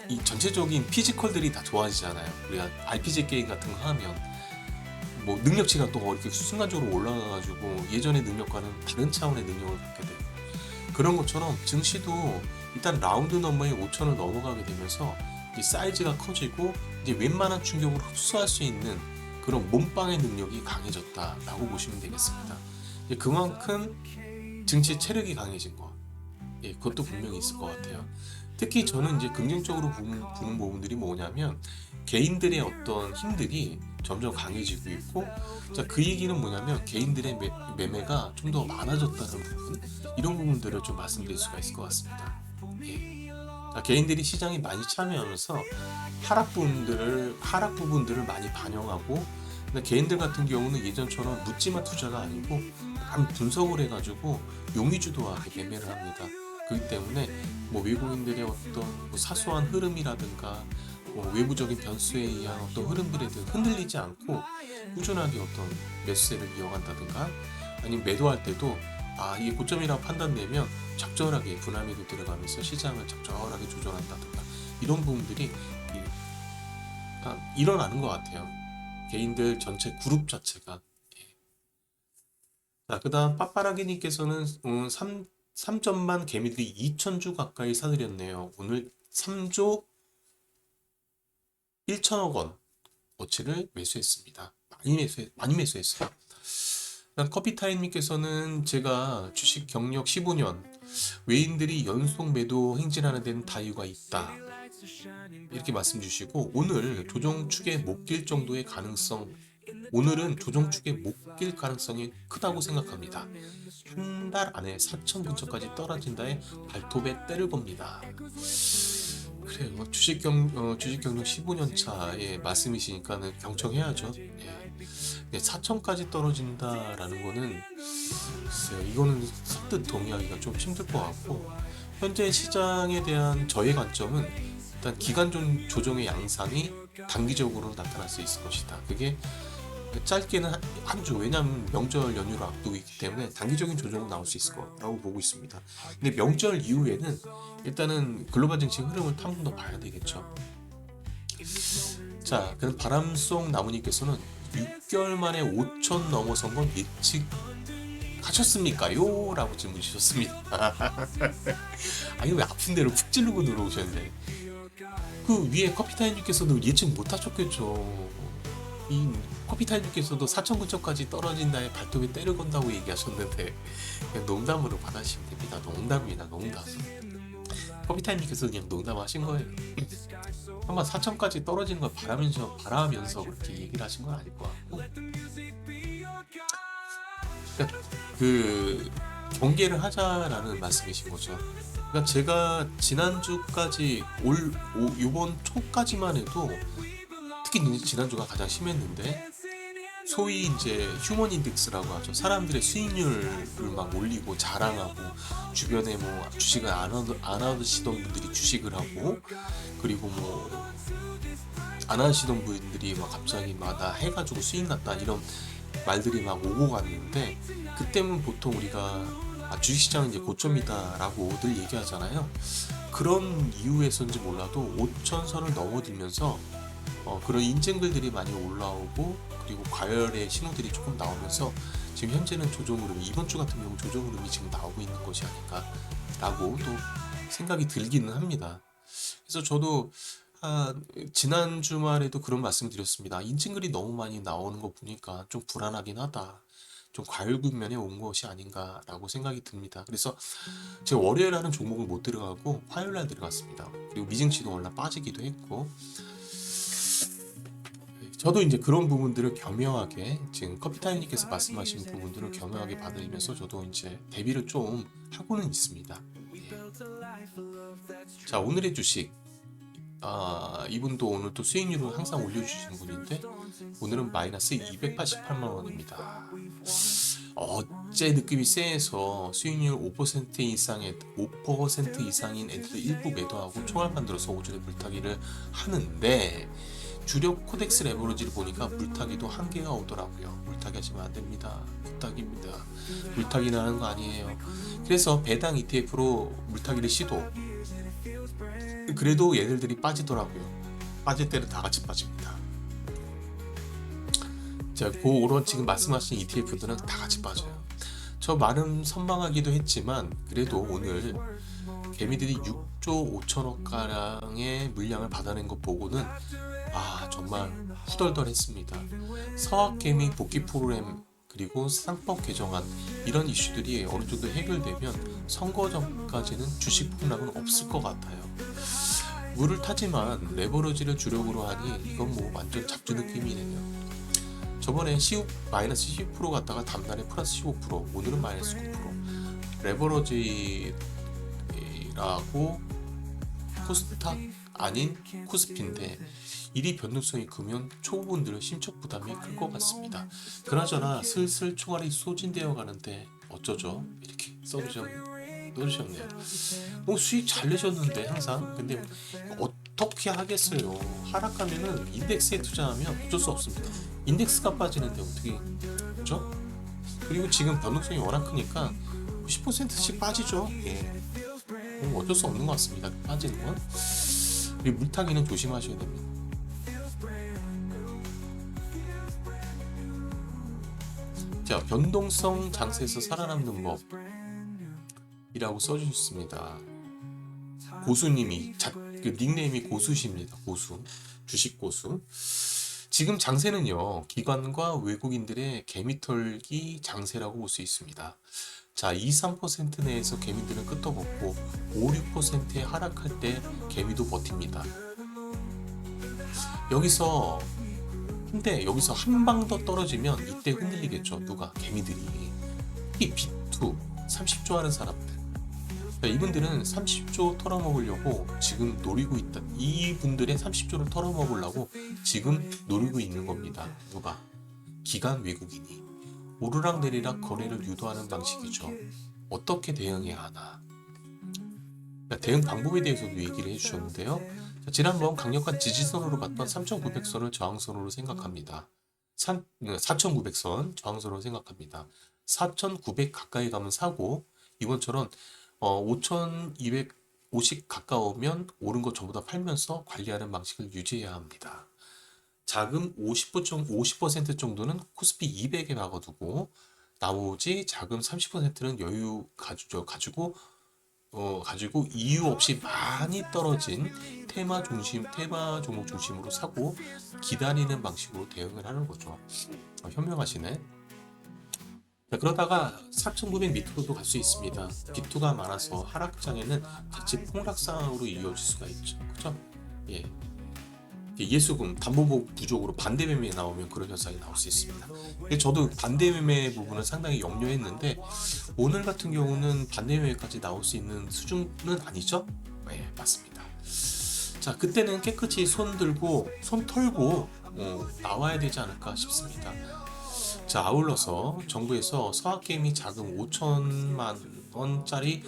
이 전체적인 피지컬들이 다 좋아지잖아요. 우리가 RPG 게임 같은 거 하면 뭐 능력치가 또 이렇게 순간적으로 올라가가지고 예전의 능력과는 다른 차원의 능력을 갖게 돼요. 그런 것처럼 증시도 일단 라운드 넘버에 5천을 넘어가게 되면서 이제 사이즈가 커지고 이제 웬만한 충격을 흡수할 수 있는 그런 몸빵의 능력이 강해졌다라고 보시면 되겠습니다. 그만큼 증시 체력이 강해진 거, 그것도 분명히 있을 것 같아요. 특히 저는 이제 긍정적으로 보는 부분들이 뭐냐면 개인들의 어떤 힘들이 점점 강해지고 있고, 자, 그 얘기는 뭐냐면 개인들의 매매가 좀 더 많아졌다는 부분, 이런 부분들을 좀 말씀드릴 수가 있을 것 같습니다. 예. 자, 개인들이 시장에 많이 참여하면서 하락 부분들을 많이 반영하고, 근데 개인들 같은 경우는 예전처럼 묻지마 투자가 아니고 약간 분석을 해가지고 용의주도하게 매매를 합니다. 그렇기 때문에 뭐 외국인들의 어떤 뭐 사소한 흐름이라든가 뭐 외부적인 변수에 의한 어떤 흐름들에 대해 흔들리지 않고 꾸준하게 어떤 매수세를 이어간다든가, 아니면 매도할 때도 이게 고점이라고 판단되면 적절하게 분할매도 들어가면서 시장을 적절하게 조절한다든가, 이런 부분들이 일어나는 것 같아요. 개인들 전체 그룹 자체가. 자, 그 다음 빠빠라기님께서는 3점만 개미들이 2,000주 가까이 사들였네요. 오늘 3조 1천억 원 어치를 매수했습니다. 많이 매수했어요. 커피타임님께서는 제가 주식 경력 15년, 외인들이 연속 매도 행진하는 데는 다 이유가 있다, 이렇게 말씀 주시고, 오늘은 조정축에 못 낄 가능성이 크다고 생각합니다. 한 달 안에 4천 근처까지 떨어진다에 발톱에 때를 겁니다. 그래요. 주식 경력 15년 차의 말씀이시니까는 경청해야죠. 예. 4천까지 떨어진다라는 거는 글쎄요, 이거는 선뜻 동의하기가 좀 힘들 것 같고, 현재 시장에 대한 저의 관점은 일단 기간 조정의 양상이 단기적으로 나타날 수 있을 것이다. 그게 짧게는 한 주, 왜냐하면 명절 연휴를 앞두고 있기 때문에 단기적인 조정은 나올 수 있을 거라고 보고 있습니다. 근데 명절 이후에는 일단은 글로벌 증시 흐름을 한 번 더 봐야 되겠죠. 자, 그럼 바람속 나무님께서는 6개월 만에 5천 넘어선 건 예측하셨습니까요? 라고 질문 주셨습니다. 아니 왜 아픈 데로 푹 찌르고 들어오셨는데, 그 위에 커피타임님께서도 예측 못하셨겠죠. 이 커피타임님께서도 4천 근처까지 떨어진다에 발톱에 때를 건다고 얘기하셨는데 그냥 농담으로 받아주시면 됩니다. 농담이나 농담. 커피타임님께서 그냥 농담하신 거예요. 한번 4천까지 떨어지는 걸 바라면서 그렇게 얘기를 하신 건 아닐 것 같고, 그러니까 그 경계를 하자라는 말씀이신 거죠. 그러니까 제가 지난주까지 이번 초까지만 해도 특히 이제 지난주가 가장 심했는데, 소위 이제 휴먼 인덱스라고 하죠. 사람들의 수익률을 막 올리고 자랑하고, 주변에 뭐 주식을 안 하시던 분들이 주식을 하고, 그리고 뭐 안 하시던 분들이 막 갑자기 막 나 해가지고 수익 났다 이런 말들이 막 오고 갔는데, 그때는 보통 우리가 주식시장은 이제 고점이다라고 늘 얘기하잖아요. 그런 이유에서인지 몰라도 5천선을 넘어들면서 그런 인증글들이 많이 올라오고, 그리고 과열의 신호들이 조금 나오면서 지금 현재는 조정 흐름이, 이번 주 같은 경우 조정 흐름이 지금 나오고 있는 것이 아닐까라고 또 생각이 들기는 합니다. 그래서 저도 지난 주말에도 그런 말씀 드렸습니다. 인증글이 너무 많이 나오는 거 보니까 좀 불안하긴 하다. 좀 과열 국면에 온 것이 아닌가라고 생각이 듭니다. 그래서 제가 월요일 하는 종목을 못 들어가고 화요일 날 들어갔습니다. 그리고 미증치도 올라 빠지기도 했고, 저도 이제 그런 부분들을 겸허하게, 지금 커피타임님께서 말씀하신 부분들을 겸허하게 받으면서 저도 이제 대비를 좀 하고는 있습니다. 예. 자, 오늘의 주식. 이분도 오늘 또 수익률을 항상 올려주시는 분인데, 오늘은 마이너스 288만 원입니다. 어째 느낌이 세서 수익률 5% 이상인 애들 일부 매도하고 총알 만들어서 오전에 물타기를 하는데, 주력 코덱스 레버리지를 보니까 물타기도 한계가 오더라고요. 물타기 하시면 안 됩니다. 부탁입니다. 물타기는 하는 거 아니에요. 그래서 배당 ETF로 물타기를 시도. 그래도 얘네들이 빠지더라고요. 빠질 때는 다 같이 빠집니다. 자, 그런 지금 말씀하신 ETF들은 다 같이 빠져요. 저 많은 선망하기도 했지만 그래도 오늘 개미들이 6조 5천억 가량의 물량을 받아낸 것 보고는 정말 후덜덜했습니다. 서학개미 복귀 프로그램, 그리고 상법 개정안, 이런 이슈들이 어느 정도 해결되면 선거 전까지는 주식 폭락은 없을 것 같아요. 물을 타지만 레버러지를 주력으로 하니 이건 뭐 완전 잡주 느낌이네요. 저번에 마이너스 10% 갔다가 다음날에 플러스 15%, 오늘은 마이너스 9%. 레버러지라고 코스닥 아닌 코스피인데 일이 변동성이 크면 초보분들은 심적 부담이 클 것 같습니다. 그나저나 슬슬 총알이 소진되어 가는데 어쩌죠? 이렇게 써주셨네요. 뭐 수익 잘 내셨는데 항상. 근데 어떻게 하겠어요? 하락하면은 인덱스에 투자하면 어쩔 수 없습니다. 인덱스가 빠지는데 어떻게, 그렇죠? 그리고 지금 변동성이 워낙 크니까 10%씩 빠지죠. 예. 어쩔 수 없는 것 같습니다. 빠지는 건. 그리고 물타기는 조심하셔야 됩니다. 자, 변동성 장세에서 살아남는 법이라고 써주셨습니다. 고수님이 그 닉네임이 고수십니다. 고수, 주식 고수. 지금 장세는요, 기관과 외국인들의 개미털기 장세라고 볼 수 있습니다. 자, 2-3% 내에서 개미들은 끄떡없고 5-6%에 하락할 때 개미도 버팁니다. 근데 여기서 한 방 더 떨어지면 이때 흔들리겠죠. 누가? 개미들이. 이 B2 30조 하는 사람들. 그러니까 이분들은 30조 털어먹으려고 지금 노리고 있다. 이분들의 30조를 털어먹으려고 지금 노리고 있는 겁니다. 누가? 기관 외국인이. 오르락 내리락 거래를 유도하는 방식이죠. 어떻게 대응해야 하나? 그러니까 대응 방법에 대해서도 얘기를 해주셨는데요. 자, 지난번 강력한 지지선으로 봤던 3,900선을 저항선으로 생각합니다. 4,900선 저항선으로 생각합니다. 4,900 가까이 가면 사고, 이번처럼 5,250 가까우면 오른 거 전부 다 팔면서 관리하는 방식을 유지해야 합니다. 자금 50% 정도는 코스피 200에 박아두고 나머지 자금 30%는 여유 가지고 이유 없이 많이 떨어진 테마 종목 중심으로 사고 기다리는 방식으로 대응을 하는 거죠. 현명하시네. 자, 그러다가 4,900 밑으로도 갈 수 있습니다. 비투가 많아서 하락장에는 같이 폭락상으로 이어질 수가 있죠. 그죠? 예. 예수금 담보복 부족으로 반대 매매 나오면 그런 현상이 나올 수 있습니다. 저도 반대 매매 부분은 상당히 염려했는데 오늘 같은 경우는 반대 매매까지 나올 수 있는 수준은 아니죠? 네, 맞습니다. 자, 그때는 깨끗이 손 털고 나와야 되지 않을까 싶습니다. 자, 아울러서 정부에서 서학개미 자금 5천만 원짜리를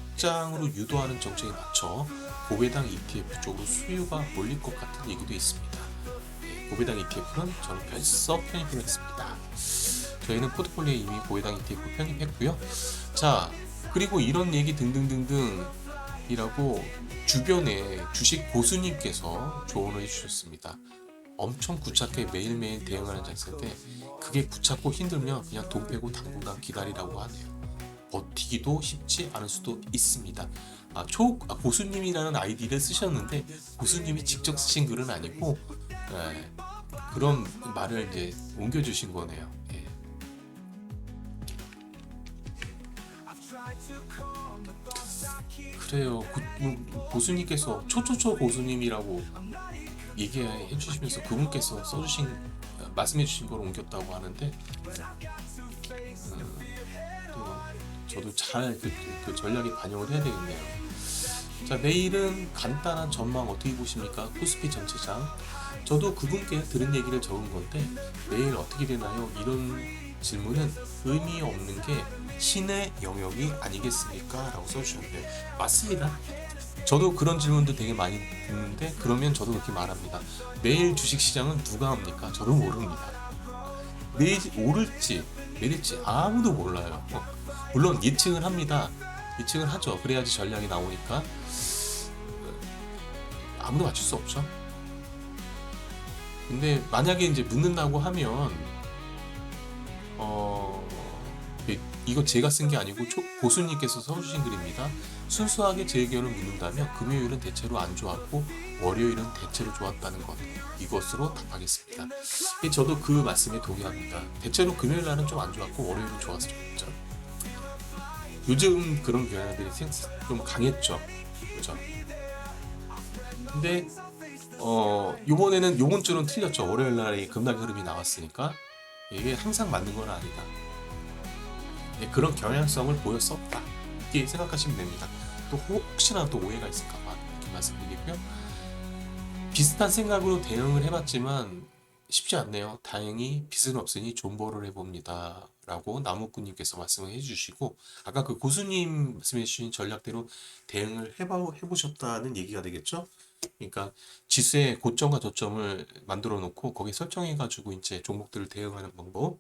국장으로 유도하는 정책에 맞춰 고배당 ETF 쪽으로 수요가 몰릴 것 같은 얘기도 있습니다. 고배당 ETF는 저는 벌써 편입했습니다. 저희는 포트폴리오에 이미 고배당 ETF 편입했고요. 자, 그리고 이런 얘기 등등등등이라고 주변에 주식 고수님께서 조언을 해주셨습니다. 엄청 구차하게 매일매일 대응하는 자세인데 그게 구차고 힘들면 그냥 돈 빼고 당분간 기다리라고 하네요. 버티기도 쉽지 않을 수도 있습니다. 고수님이라는 아이디를 쓰셨는데 고수님이 직접 쓰신 글은 아니고 그런 말을 이제 옮겨주신 거네요. 예. 그래요. 고수님께서 초초초 고수님이라고 얘기해 주시면서 그분께서 말씀해 주신 걸 옮겼다고 하는데 저도 잘 그 전략에 반영을 해야 되겠네요. 자, 내일은 간단한 전망 어떻게 보십니까? 코스피 전체장. 저도 그분께 들은 얘기를 적은 건데 내일 어떻게 되나요? 이런 질문은 의미 없는 게 신의 영역이 아니겠습니까? 라고 써주셨는데 맞습니다. 저도 그런 질문도 되게 많이 듣는데 그러면 저도 그렇게 말합니다. 내일 주식시장은 누가 합니까? 저도 모릅니다. 내일 오를지 내릴지 아무도 몰라요. 물론 예측을 합니다. 예측을 하죠. 그래야지 전략이 나오니까 아무도 맞출 수 없죠. 근데 만약에 이제 묻는다고 하면 이거 제가 쓴 게 아니고 고수님께서 써주신 글입니다. 순수하게 제 의견을 묻는다면 금요일은 대체로 안 좋았고 월요일은 대체로 좋았다는 것, 이것으로 답하겠습니다. 저도 그 말씀에 동의합니다. 대체로 금요일 날은 좀 안 좋았고 월요일은 좋았죠. 요즘 그런 경향들이 좀 강했죠. 그죠? 근데 요번 주는 틀렸죠. 월요일 날에 급락 흐름이 나왔으니까 이게 항상 맞는 건 아니다. 그런 경향성을 보였었다. 이렇게 생각하시면 됩니다. 또 혹시나 또 오해가 있을까봐 이렇게 말씀드리고요. 비슷한 생각으로 대응을 해봤지만 쉽지 않네요. 다행히 빚은 없으니 존버를 해봅니다. 라고 나무꾼님께서 말씀을 해주시고 아까 그 고수님 말씀해주신 전략대로 대응을 해보셨다는 얘기가 되겠죠? 그러니까 지수의 고점과 저점을 만들어 놓고 거기에 설정해가지고 이제 종목들을 대응하는 방법.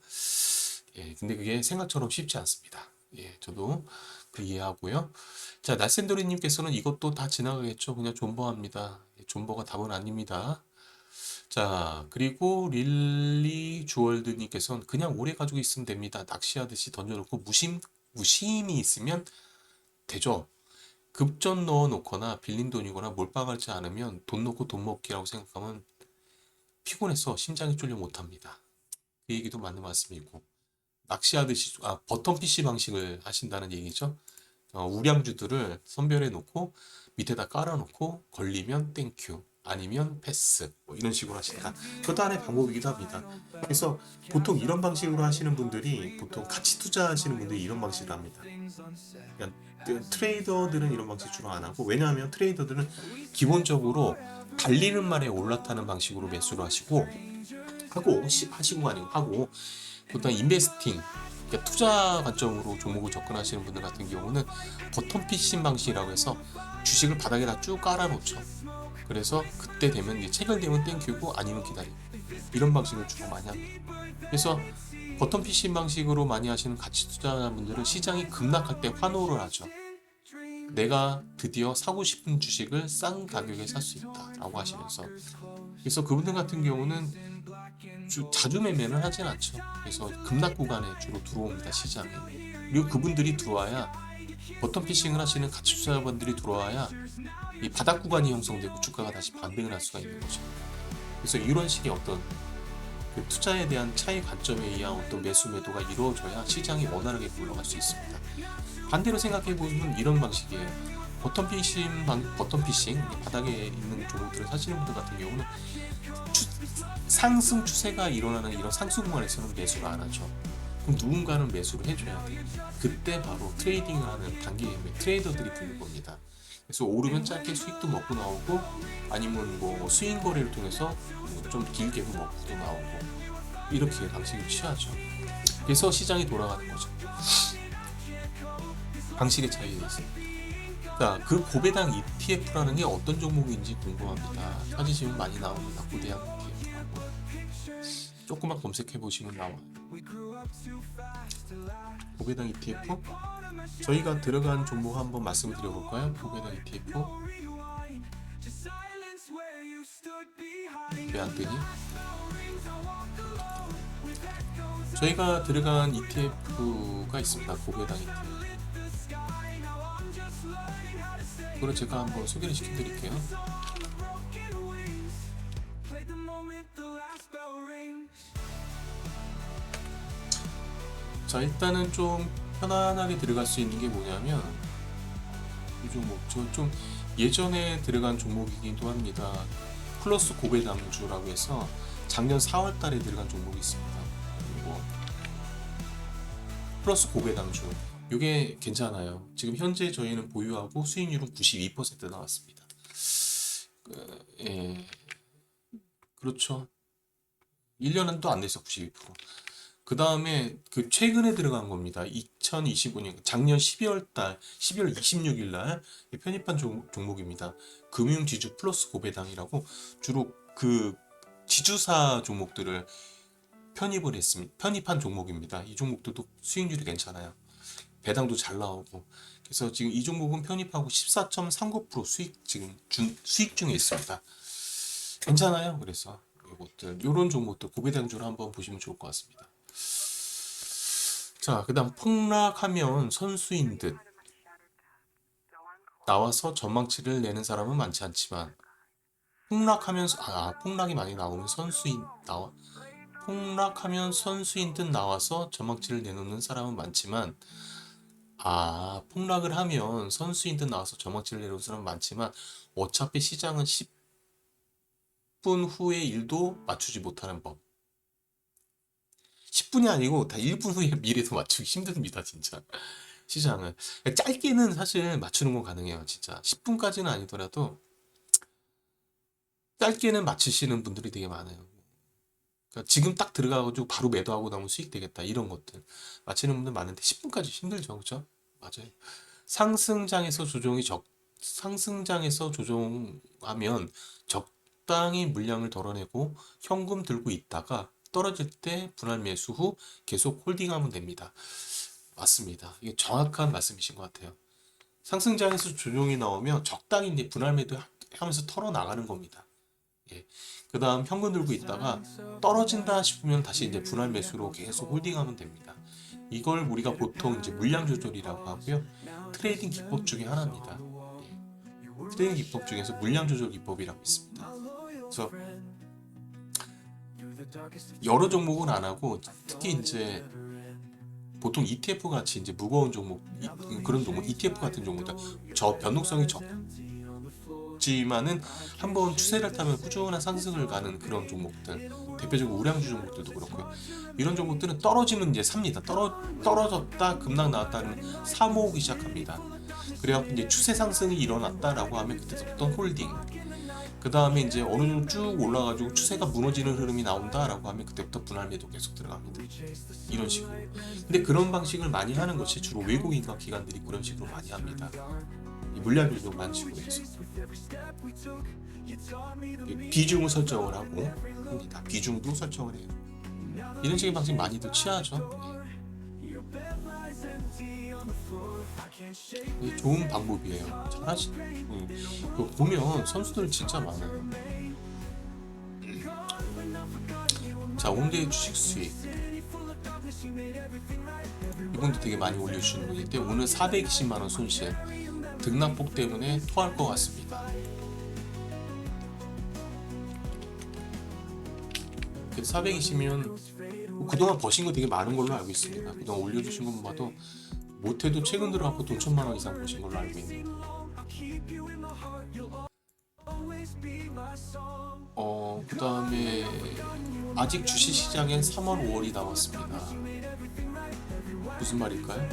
근데 그게 생각처럼 쉽지 않습니다. 저도 그 이해하고요. 자, 날쌘돌이님께서는 이것도 다 지나가겠죠. 그냥 존버합니다. 존버가 답은 아닙니다. 자, 그리고 릴리 주월드님께서는 그냥 오래 가지고 있으면 됩니다. 낚시하듯이 던져놓고 무심히 있으면 되죠. 급전 넣어놓거나 빌린 돈이거나 몰빵하지 않으면 돈 넣고 돈 먹기라고 생각하면 피곤해서 심장이 쫄려 못합니다. 그 얘기도 맞는 말씀이고 낚시하듯이 버텀 PC 방식을 하신다는 얘기죠. 우량주들을 선별해 놓고 밑에다 깔아놓고 걸리면 땡큐 아니면 패스 이런 식으로 하신다. 그것도 하나의 방법이기도 합니다. 그래서 보통 이런 방식으로 하시는 분들이 보통 같이 투자하시는 분들이 이런 방식을 합니다. 그러니까 트레이더들은 이런 방식 주로 안 하고 왜냐하면 트레이더들은 기본적으로 달리는 말에 올라타는 방식으로 매수를 하시고가 아니고 하고 보통 인베스팅 그러니까 투자 관점으로 종목을 접근하시는 분들 같은 경우는 버텀 피싱 방식이라고 해서 주식을 바닥에다 쭉 깔아놓죠. 그래서 그때 되면 이제 체결되면 땡큐고 아니면 기다리고 이런 방식을 주로 많이 합니다. 그래서 버텀 피싱 방식으로 많이 하시는 가치 투자자분들은 시장이 급락할 때 환호를 하죠. 내가 드디어 사고 싶은 주식을 싼 가격에 살 수 있다 라고 하시면서, 그래서 그분들 같은 경우는 자주 매매는 하진 않죠. 그래서 급락 구간에 주로 들어옵니다, 시장에. 그리고 그분들이 들어와야, 버텀 피싱을 하시는 가치 투자자분들이 들어와야 이 바닥 구간이 형성되고 주가가 다시 반등을 할 수가 있는 거죠. 그래서 이런 식의 어떤 그 투자에 대한 차이 관점에 의한 어떤 매수 매도가 이루어져야 시장이 원활하게 굴러갈 수 있습니다. 반대로 생각해 보면 이런 방식이에요. 버텀 피싱 바닥에 있는 종목들을 사시는 분들 같은 경우는 상승 추세가 일어나는 이런 상승 구간에서는 매수를 안 하죠. 그럼 누군가는 매수를 해줘야 돼요. 그때 바로 트레이딩을 하는 단기 트레이더들이 되는 겁니다. 그래서 오르면 짧게 수익도 먹고 나오고, 아니면 뭐 수익 거래를 통해서 좀 길게 먹고도 나오고, 이렇게 방식을 취하죠. 그래서 시장이 돌아가는 거죠. 방식의 차이가 있습니다. 자, 그 고배당 ETF라는 게 어떤 종목인지 궁금합니다. 찾으시면 많이 나옵니다. 고배당 ETF라고 조금만 검색해 보시면 나와요. 고배당 ETF? 저희가 들어간 종목 한번 말씀을 드려볼까요? 고배당 ETF 왜 안 뜨니? 저희가 들어간 ETF가 있습니다. 고배당 ETF. 이거를 제가 한번 소개를 시켜드릴게요. 자, 일단은 좀 편안하게 들어갈 수 있는 게 뭐냐면, 이 종목 좀 예전에 들어간 종목이기도 합니다. 플러스 고배당주라고 해서 작년 4월 달에 들어간 종목이 있습니다. 그리고 플러스 고배당주, 이게 괜찮아요. 지금 현재 저희는 보유하고 수익률은 92% 나왔습니다. 예, 그렇죠. 1년은 또 안 돼서 92%. 그 다음에 그 최근에 들어간 겁니다. 2025년 작년 12월 26일 날 편입한 종목입니다. 금융지주 플러스 고배당이라고 주로 그 지주사 종목들을 편입한 종목입니다. 이 종목들도 수익률이 괜찮아요. 배당도 잘 나오고. 그래서 지금 이 종목은 편입하고 14.39% 수익 중에 있습니다. 괜찮아요. 그래서 이런 종목들 고배당주를 한번 보시면 좋을 것 같습니다. 자, 그 다음 폭락하면 선수인 듯 나와서 전망치를 내는 사람은 많지 않지만, 폭락이 많이 나오면 폭락하면 선수인 듯 나와서 전망치를 내놓는 사람은 많지만, 폭락을 하면 선수인 듯 나와서 전망치를 내놓는 사람은 많지만 어차피 시장은 10분 후의 일도 맞추지 못하는 법. 10분이 아니고 다 1분 후의 미래도 맞추기 힘듭니다, 진짜. 시장은 짧게는 사실 맞추는 건 가능해요. 진짜 10분까지는 아니더라도 짧게는 맞추시는 분들이 되게 많아요. 그러니까 지금 딱 들어가가지고 바로 매도하고 나면 수익 되겠다, 이런 것들 맞히는 분들 많은데 10분까지 힘들죠, 그렇죠? 맞아요. 상승장에서 조정하면 적당히 물량을 덜어내고 현금 들고 있다가 떨어질 때 분할 매수 후 계속 홀딩하면 됩니다. 맞습니다. 이게 정확한 말씀이신 것 같아요. 상승장에서 조정이 나오면 적당히 이제 분할 매도 하면서 털어 나가는 겁니다. 예. 그 다음 현금 들고 있다가 떨어진다 싶으면 다시 이제 분할 매수로 계속 홀딩하면 됩니다. 이걸 우리가 보통 이제 물량 조절이라고 하고요. 트레이딩 기법 중에 하나입니다. 예. 트레이딩 기법 중에서 물량 조절 기법이라고 있습니다. 그래서 여러 종목은 안 하고, 특히 이제 보통 ETF 같이 이제 무거운 종목, 그런 종목, ETF 같은 종목들, 변동성이 적지만은 한번 추세를 타면 꾸준한 상승을 가는 그런 종목들, 대표적으로 우량주 종목들도 그렇고요. 이런 종목들은 떨어지면 이제 삽니다. 떨어졌다 급락 나왔다는 사 모으기 시작합니다. 그래갖고 이제 추세 상승이 일어났다라고 하면 그때부터 홀딩. 그 다음에 이제 어느 정도 쭉 올라가지고 추세가 무너지는 흐름이 나온다라고 하면 그때부터 분할 매도 계속 들어갑니다. 이런 식으로. 근데 그런 방식을 많이 하는 것이 주로 외국인과 기관들이 그런 식으로 많이 합니다. 이 물량 유동 방식으로 해서 비중을 설정을 하고 합니다. 비중도 설정을 해요. 이런 식의 방식 많이들 취하죠. 좋은 방법이에요. 잘하시. 보면 선수들 진짜 많아요. 자, 오늘의 주식 수익. 이분도 되게 많이 올려주시는 분인데 오늘 420만 원 손실. 등락폭 때문에 토할 것 같습니다. 그래서 420이면 그동안 버신 거 되게 많은 걸로 알고 있습니다. 그동안 올려주신 것만 봐도 못해도 최근 들어갖고 돈 1,000만 원 이상 버신 걸로 알고 있는데 그 다음에 아직 주식시장엔 3월 5월이 남았습니다. 무슨 말일까요?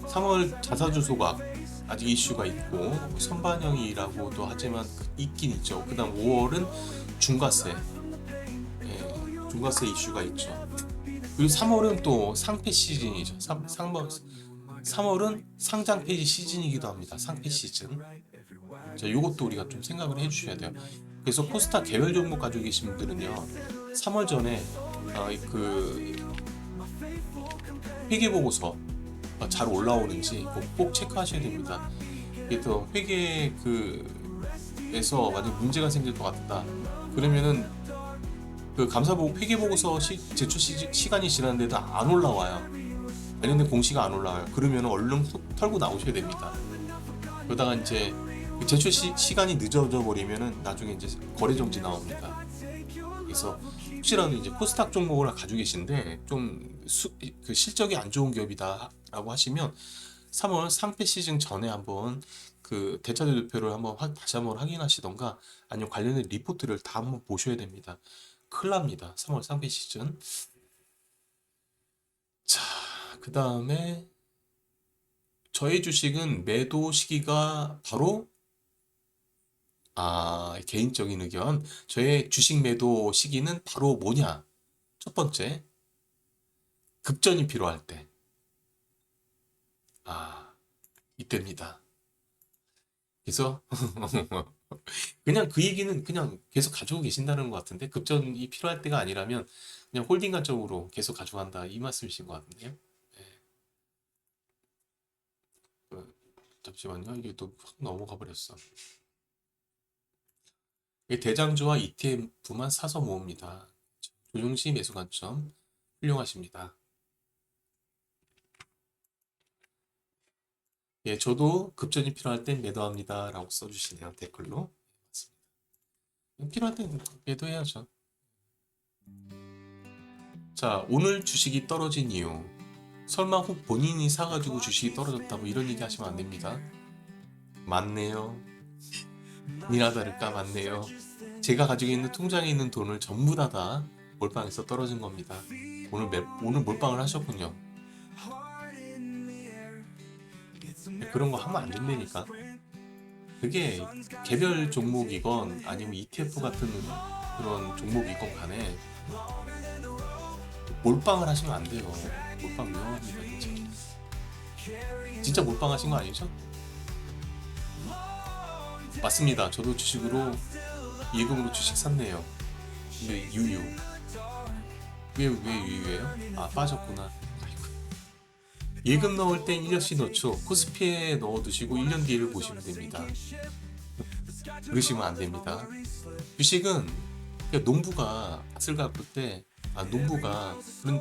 3월 자사주 소각 아직 이슈가 있고 선반영이라고도 하지만 있긴 있죠. 그 다음 5월은 중과세, 중과세 이슈가 있죠. 그리고 3월은 또 상폐 시즌이죠. 3월은 상장 폐지 시즌이기도 합니다. 상폐 시즌. 자, 요것도 우리가 좀 생각을 해주셔야 돼요. 그래서 코스닥 개별 종목 가지고 계신 분들은요, 3월 전에 그 회계 보고서 잘 올라오는지 꼭 체크하셔야 됩니다. 그래서 회계 그에서 만약 문제가 생길 것 같다. 그러면은 그 감사보고 회계 보고서 제출 시간이 지났는데도 안 올라와요. 관련된 공시가 안 올라와요. 그러면 얼른 털고 나오셔야 됩니다. 그러다가 이제 제출 시간이 늦어져 버리면은 나중에 이제 거래 정지 나옵니다. 그래서 혹시라도 이제 코스닥 종목을 가지고 계신데 좀 그 실적이 안 좋은 기업이다라고 하시면 3월 상폐 시즌 전에 한번 그 대차대 도표를 다시 한번 확인하시던가 아니면 관련된 리포트를 다 한번 보셔야 됩니다. 큰일 납니다. 3월 상폐 시즌. 자, 그 다음에 저의 주식은 매도 시기가 바로 개인적인 의견. 저의 주식 매도 시기는 바로 뭐냐? 첫 번째, 급전이 필요할 때. 이때입니다. 그래서 그냥 그 얘기는 그냥 계속 가지고 계신다는 것 같은데 급전이 필요할 때가 아니라면 그냥 홀딩 관점으로 계속 가져간다 이 말씀이신 것 같은데요. 네. 잠시만요. 이게 또 확 넘어가 버렸어. 대장주와 ETF만 사서 모읍니다. 조정시 매수 관점 훌륭하십니다. 예, 저도 급전이 필요할 땐 매도합니다 라고 써주시네요. 댓글로. 맞습니다. 필요할 땐 매도해야죠. 자, 오늘 주식이 떨어진 이유. 설마 혹 본인이 사가지고 주식이 떨어졌다 뭐 이런 얘기 하시면 안 됩니다. 맞네요. 니나 다를까 맞네요. 제가 가지고 있는 통장에 있는 돈을 전부 다 몰빵해서 떨어진 겁니다. 오늘 몰빵을 하셨군요. 그런 거 하면 안 된다니까. 그게 개별 종목이건 아니면 ETF 같은 그런 종목이건 간에 몰빵을 하시면 안 돼요. 몰빵 위험합니다. 진짜 몰빵하신 거 아니죠? 맞습니다. 저도 주식으로 예금으로 주식 샀네요. 근데 유유. 왜 유유예요? 빠졌구나. 예금 넣을 땐 1년씩 넣죠. 코스피에 넣어두시고 1년 뒤를 보시면 됩니다. 그러시면 안 됩니다. 주식은 농부가 밭을 가꿀 때 농부가 그런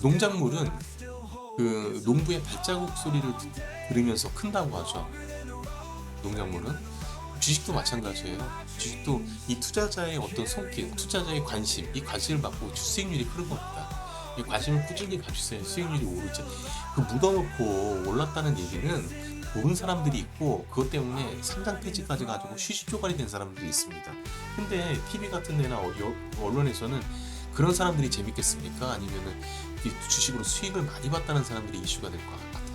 농작물은 그 농부의 발자국 소리를 들으면서 큰다고 하죠. 농작물은 주식도 마찬가지예요. 주식도 이 투자자의 어떤 손길, 투자자의 관심, 이 관심을 받고 수익률이 흐른 겁니다. 이 관심을 꾸준히 가지세요. 수익률이 오르죠. 그 묻어놓고 올랐다는 얘기는 모르는 사람들이 있고 그것 때문에 상장 폐지까지 가지고 쉬쉬 쪼가리 된 사람들이 있습니다. 근데 TV 같은 데나 언론에서는 그런 사람들이 재밌겠습니까? 아니면은 이 주식으로 수익을 많이 봤다는 사람들이 이슈가 될 것 같아요.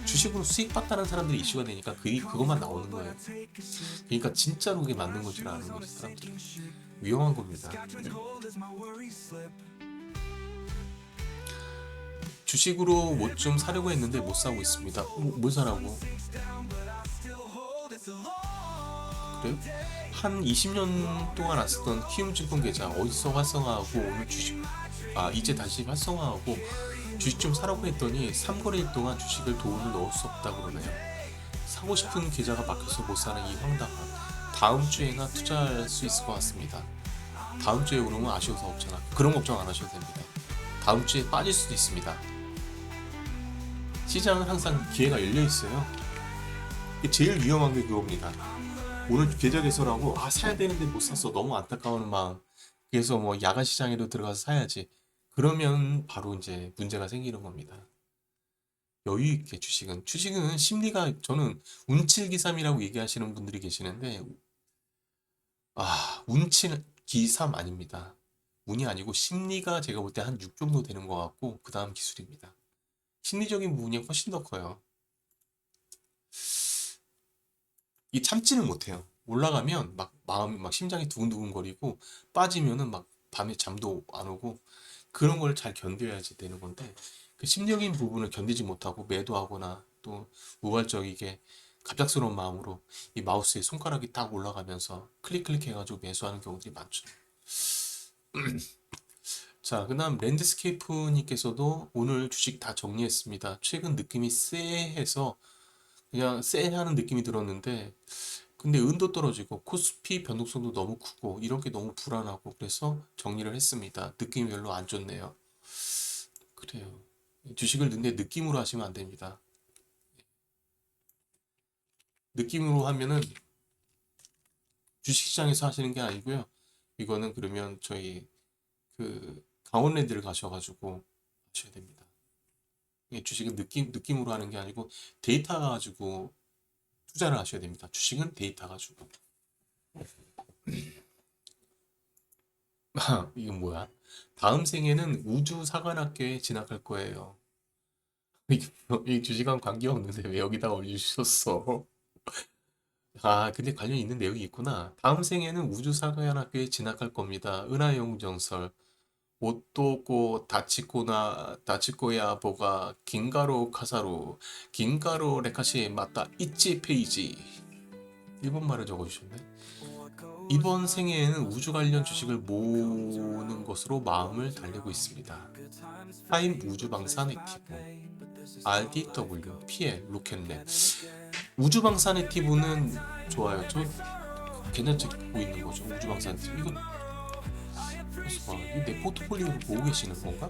주식으로 수익 봤다는 사람들이 이슈가 되니까 그것만 나오는 거예요. 그러니까 진짜로 그게 맞는 걸 줄 아는 거지 사람들은. 위험한 겁니다. 주식으로 뭐 좀 사려고 했는데 못 사고 있습니다. 뭘 사라고? 그래요? 한 20년 동안 안 쓰던 키움증권 계좌 어디서 활성화하고 오늘 주식 이제 다시 활성화하고 주식 좀 사라고 했더니 3거래일 동안 주식을 돈을 넣을 수 없다고 그러네요. 사고 싶은 계좌가 막혀서 못 사는 이 황당함. 다음 주에나 투자할 수 있을 것 같습니다. 다음 주에 오르면 아쉬워서 없잖아. 그런 걱정 안 하셔도 됩니다. 다음 주에 빠질 수도 있습니다. 시장은 항상 기회가 열려 있어요. 제일 위험한 게 그겁니다. 오늘 계좌 개설하고 사야 되는데 못 샀어. 너무 안타까운 마음. 그래서 뭐 야간 시장에도 들어가서 사야지. 그러면 바로 이제 문제가 생기는 겁니다. 여유 있게 주식은 심리가 저는 운칠기삼이라고 얘기하시는 분들이 계시는데 운칠기삼 아닙니다. 운이 아니고 심리가 제가 볼 때 한 6 정도 되는 것 같고 그 다음 기술입니다. 심리적인 부분이 훨씬 더 커요. 이 참지는 못해요. 올라가면 막 마음이 막 심장이 두근두근거리고 빠지면은 막 밤에 잠도 안 오고 그런 걸 잘 견뎌야지 되는 건데 그 심리적인 부분을 견디지 못하고 매도하거나 또 우발적이게 갑작스러운 마음으로 이 마우스에 손가락이 딱 올라가면서 클릭 해가지고 매수하는 경우들이 많죠. 자, 그다음 랜드스케이프님께서도 오늘 주식 다 정리했습니다. 최근 느낌이 쎄해서 그냥 쎄하는 느낌이 들었는데 근데 은도 떨어지고 코스피 변동성도 너무 크고 이런 게 너무 불안하고 그래서 정리를 했습니다. 느낌이 별로 안 좋네요. 그래요. 주식을 내 느낌으로 하시면 안 됩니다. 느낌으로 하면은 주식시장에서 하시는 게 아니고요. 이거는 그러면 저희 그 강원랜드를 가셔가지고 하셔야 됩니다. 주식은 느낌으로 하는 게 아니고 데이터 가지고 투자를 하셔야 됩니다. 주식은 데이터 가지고. 이건 뭐야? 다음 생에는 우주 사관학교에 진학할 거예요. 이 주식하고 관계없는데 왜 여기다 올려주셨어? 근데 관련 있는 내용이 있구나. 다음 생에는 우주 사관학교에 진학할 겁니다. 은하영웅전설. 오또고 다치코야 보가 긴가로 카사로 긴가로 레카시 맞다 이치 페이지 일본말을 적어주셨네. 이번 생애에는 우주 관련 주식을 모으는 것으로 마음을 달래고 있습니다. 타임 우주방산 액티브 RDW PL 로켓넷 우주방산 액티브는 좋아요. 저 괜찮게 보고 있는 거죠. 우주방산 액티브 이거 내 포트폴리오를 보고 계시는 건가?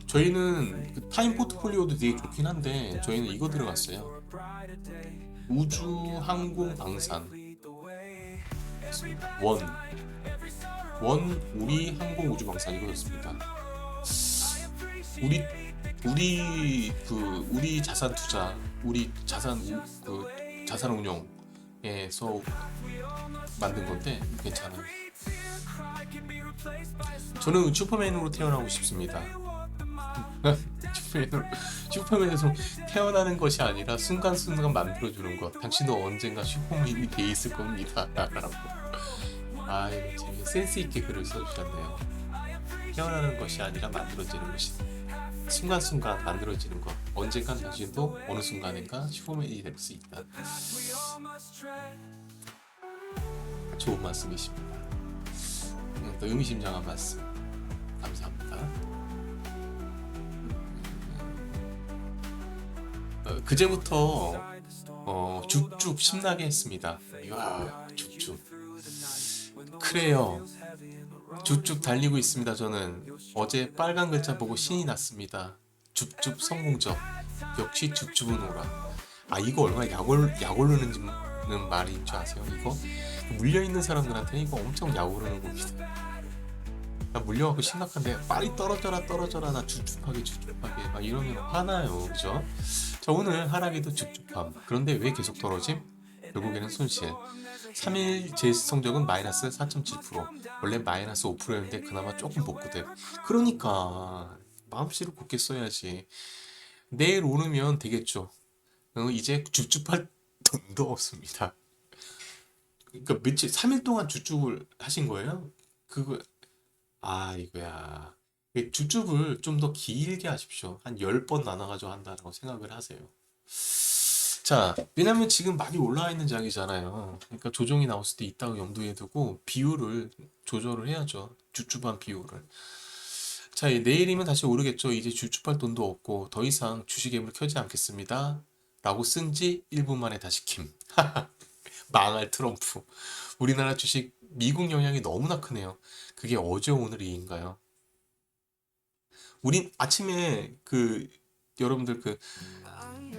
저희는 그 타임 포트폴리오도 되게 좋긴 한데 저희는 이거 들어갔어요. 우주 항공 방산 원 우리 항공 우주 방산 이거였습니다. 우리 자산 투자, 우리 자산 자산 운용에서 만든 건데 괜찮아요. 저는 슈퍼맨으로 태어나고 싶습니다. 슈퍼맨에서 태어나는 것이 아니라 순간순간 만들어주는 것. 당신도 언젠가 슈퍼맨이 돼 있을 겁니다. 라고. 이거 재미 센스 있게 글을 써주셨네요. 태어나는 것이 아니라 만들어지는 것이다. 순간순간 만들어지는 것. 언젠간 당신도 어느 순간인가 슈퍼맨이 될 수 있다. 좋은 말씀이십니다. 또 의미심장한 말씀. 감사합니다. 그제부터 쭉쭉 신나게 했습니다. 이야, 쭉쭉. 그래요. 쭉쭉 달리고 있습니다. 저는 어제 빨간 글자 보고 신이 났습니다. 줍줍 성공적. 역시 줍줍은 오라. 이거 얼마나 약 오르는 말인 줄 아세요? 이거 물려있는 사람들한테 이거 엄청 약 오르는 겁니다. 나 물려갖고 심각한데 빨리 떨어져라 나 줍줍하게 막 이러면 화나요, 그죠? 자, 오늘 하락에도 줍줍함. 그런데 왜 계속 떨어짐? 결국에는 손실. 3일 제 성적은 마이너스 4.7%. 원래 마이너스 5%였는데 그나마 조금 복구돼. 그러니까 마음씨를 곱게 써야지. 내일 오르면 되겠죠. 이제 줍줍할 돈도 없습니다. 그러니까 며칠 3일 동안 줍줍을 하신 거예요? 그거 이거야. 줍줍을 좀 더 길게 하십시오. 한 10번 나눠가지고 한다고 생각을 하세요. 자, 왜냐면 지금 많이 올라와 있는 장이잖아요. 그러니까 조정이 나올 수도 있다고 염두에 두고 비율을 조절을 해야죠. 줍줍한 비율을. 자, 내일이면 다시 오르겠죠. 이제 줍줍할 돈도 없고 더 이상 주식 앱을 켜지 않겠습니다. 라고 쓴 지 1분 만에 다시 킴. 망할 트럼프. 우리나라 주식 미국 영향이 너무나 크네요. 그게 어제 오늘이인가요? 우린 아침에 여러분들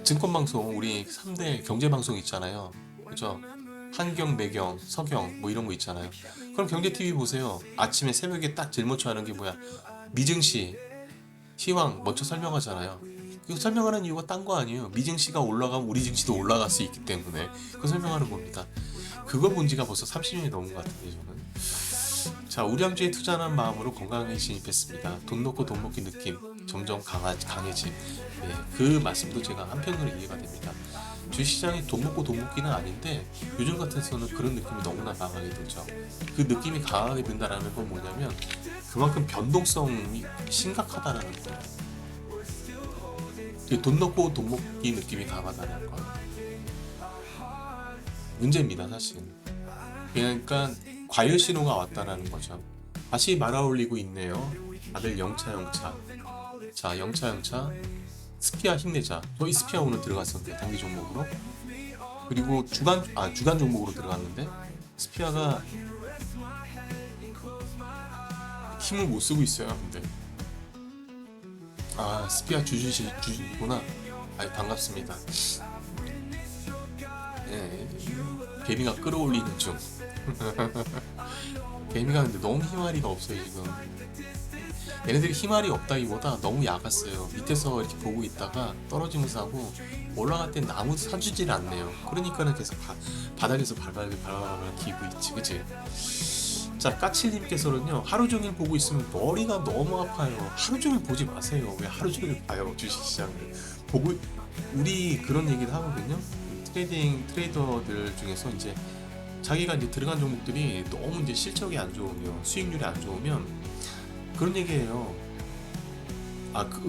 증권방송 우리 3대 경제방송 있잖아요. 그죠? 한경, 매경, 서경 뭐 이런 거 있잖아요. 그럼 경제TV 보세요. 아침에 새벽에 딱 제일 먼저 하는 게 뭐야? 미증시, 시황 먼저 설명하잖아요. 이거 설명하는 이유가 딴 거 아니에요. 미증시가 올라가면 우리 증시도 올라갈 수 있기 때문에 그거 설명하는 겁니다. 그거 본 지가 벌써 30년이 넘은 것 같은데 저는. 자, 우량주에 투자하는 마음으로 건강하게 진입했습니다. 돈 넣고 돈 먹기 느낌 점점 강해짐. 네, 그 말씀도 제가 한편으로 이해가 됩니다. 주식시장이 돈 먹고 돈 먹기는 아닌데 요즘 같아서는 그런 느낌이 너무나 강하게 들죠. 그 느낌이 강하게 든다라는 건 뭐냐면 그만큼 변동성이 심각하다라는 거예요. 돈 넣고 돈 먹기 느낌이 강하다는 거예요. 문제입니다, 사실. 그러니까 과열 신호가 왔다라는 거죠. 다시 말아올리고 있네요. 다들 영차. 자, 영차. 스피아 힘내자. 저희 스피아 오늘 들어갔었는데 단기 종목으로. 그리고 주간 종목으로 들어갔는데 스피아가 힘을 못 쓰고 있어요. 근데 스피아 주주시구나. 반갑습니다. 네, 개미가 끌어올리는 중. 개미가 근데 너무 희마리가 없어요 지금. 얘네들이 희말이 없다기보다 너무 약았어요. 밑에서 이렇게 보고 있다가 떨어지면서 하고 올라갈 땐 아무도 사주질 않네요. 그러니까는 계속 바닥에서 발발 기고 있지, 그치? 자, 까칠님께서는요, 하루 종일 보고 있으면 머리가 너무 아파요. 하루 종일 보지 마세요. 왜 하루 종일 봐요, 주식시장을. 우리 그런 얘기를 하거든요. 트레이더들 중에서 이제 자기가 이제 들어간 종목들이 너무 이제 실적이 안 좋으면, 수익률이 안 좋으면 그런 얘기예요.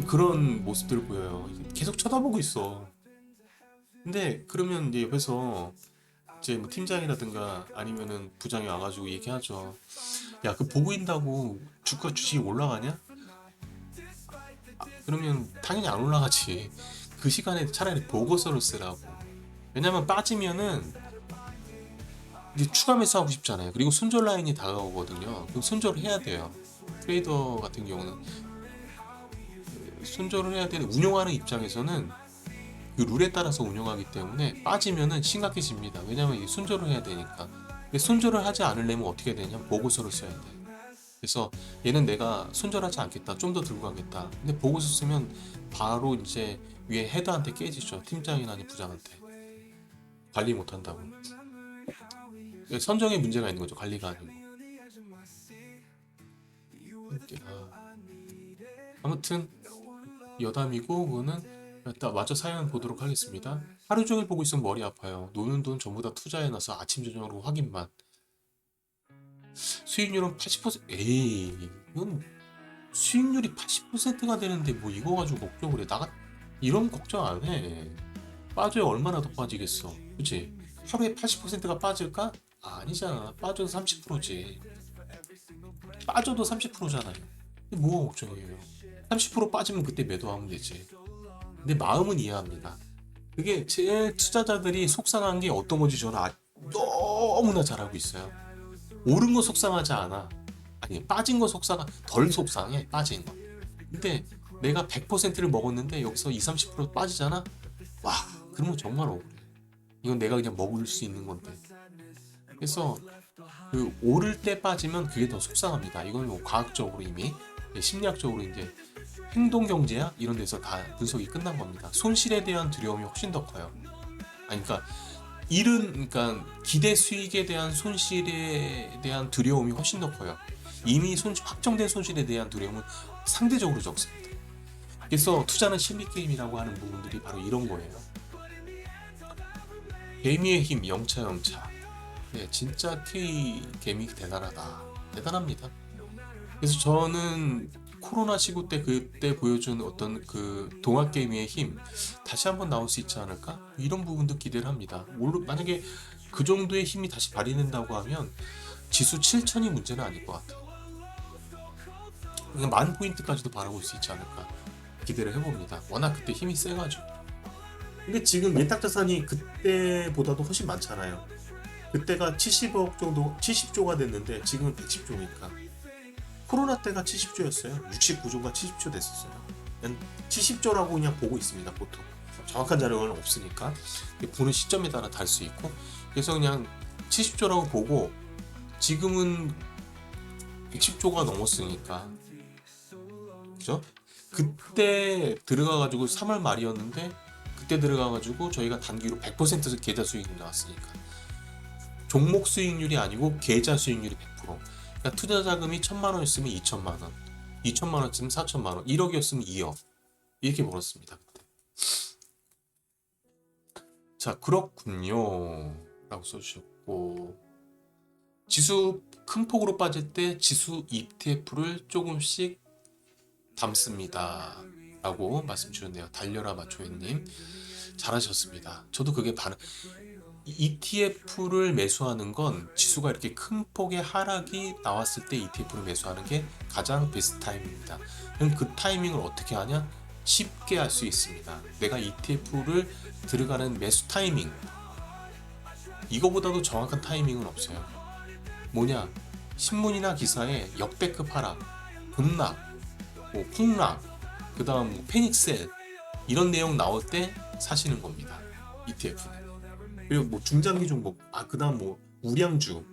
그런 모습들을 보여요. 계속 쳐다보고 있어. 근데 그러면 이제 옆에서 이제 뭐 팀장이라든가 아니면은 부장이 와가지고 얘기하죠. 야, 보고 있다고 주식이 올라가냐? 그러면 당연히 안 올라가지. 그 시간에 차라리 보고서를 쓰라고. 왜냐면 빠지면은 이제 추가 매수하고 싶잖아요. 그리고 손절 라인이 다가오거든요. 그럼 손절을 해야 돼요. 트레이더 같은 경우는 손절을 해야 되는, 운용하는 입장에서는 그 룰에 따라서 운용하기 때문에 빠지면은 심각해집니다. 왜냐면 손절을 해야 되니까. 근데 손절을 하지 않으려면 어떻게 되냐면 보고서를 써야 돼. 그래서 얘는 내가 손절하지 않겠다, 좀 더 들고 가겠다. 근데 보고서 쓰면 바로 이제 위에 헤드한테 깨지죠. 팀장이나 아니 부장한테. 관리 못한다고. 선정에 문제가 있는 거죠. 관리가 아니고. 아무튼 여담이고 그거는 일단 마저 사연 보도록 하겠습니다. 하루 종일 보고 있으면 머리 아파요. 노는 돈 전부 다 투자해놔서 아침 저녁으로 확인만. 수익률은 80%. 에이, 이건 수익률이 80%가 되는데 뭐 이거 가지고 걱정을 해. 이런 걱정 안 해. 빠져야 얼마나 더 빠지겠어. 그치? 하루에 80%가 빠질까? 아니잖아. 빠져도 30%지. 빠져도 30%잖아요. 뭐가 걱정이에요? 30% 빠지면 그때 매도하면 되지. 근데 마음은 이해합니다. 그게 제일 투자자들이 속상한 게 어떤 건지 저는 너무나 잘 알고 있어요. 오른 거 속상하지 않아. 아니, 빠진 거 덜 속상해. 빠진 거. 근데 내가 100%를 먹었는데 여기서 20-30% 빠지잖아? 와, 그러면 정말 억울해. 이건 내가 그냥 먹을 수 있는 건데. 그래서 그 오를 때 빠지면 그게 더 속상합니다. 이건 뭐 과학적으로 이미 심리학적으로 이제 행동 경제학 이런 데서 다 분석이 끝난 겁니다. 손실에 대한 두려움이 훨씬 더 커요. 아니, 그러니까 그러니까 기대 수익에 대한 손실에 대한 두려움이 훨씬 더 커요. 이미 확정된 손실에 대한 두려움은 상대적으로 적습니다. 그래서 투자는 심리 게임이라고 하는 부분들이 바로 이런 거예요. 개미의 힘, 영차. 네, 진짜 K 개미 대단합니다. 그래서 저는 코로나 시국 때 그때 보여준 어떤 그 동학 게임의 힘 다시 한번 나올 수 있지 않을까? 이런 부분도 기대를 합니다. 만약에 그 정도의 힘이 다시 발휘된다고 하면 지수 7천이 문제는 아닐 것 같아요. 그냥 10,000포인트까지도 바라볼 수 있지 않을까 기대를 해봅니다. 워낙 그때 힘이 세가지고. 근데 지금 예탁자산이 그때보다도 훨씬 많잖아요. 그때가 70억 정도, 70조가 됐는데 지금은 110조니까. 코로나 때가 70조였어요. 69조가 70조 됐었어요. 그냥 70조라고 그냥 보고 있습니다. 보통 정확한 자료는 없으니까 보는 시점에 따라 다를 수 있고, 그래서 그냥 70조라고 보고 지금은 110조가 넘었으니까, 그죠? 그때 들어가가지고 3월 말이었는데 그때 들어가가지고 저희가 단기로 100% 계좌 수익이 나왔으니까 종목 수익률이 아니고 계좌 수익률이 100%. 그러니까 투자 자금이 1,000만 원이었으면 2,000만 원, 2,000만 원쯤 4,000만 원, 1억이었으면 2억 이렇게 벌었습니다. 그때. 자, 그렇군요 라고 써주셨고, 지수 큰 폭으로 빠질 때 지수 ETF를 조금씩 담습니다 라고 말씀 주셨네요. 달려라 마초회님 잘하셨습니다. 저도 그게 ETF를 매수하는 건 지수가 이렇게 큰 폭의 하락이 나왔을 때 ETF를 매수하는 게 가장 베스트 타임입니다. 그럼 그 타이밍을 어떻게 하냐? 쉽게 할 수 있습니다. 내가 ETF를 들어가는 매수 타이밍, 이거보다도 정확한 타이밍은 없어요. 뭐냐? 신문이나 기사에 역대급 하락, 급락, 뭐 폭락, 그 다음 뭐 패닉셀 이런 내용 나올 때 사시는 겁니다. ETF는. 그리고 뭐 중장기 종목, 그 다음 뭐 우량주,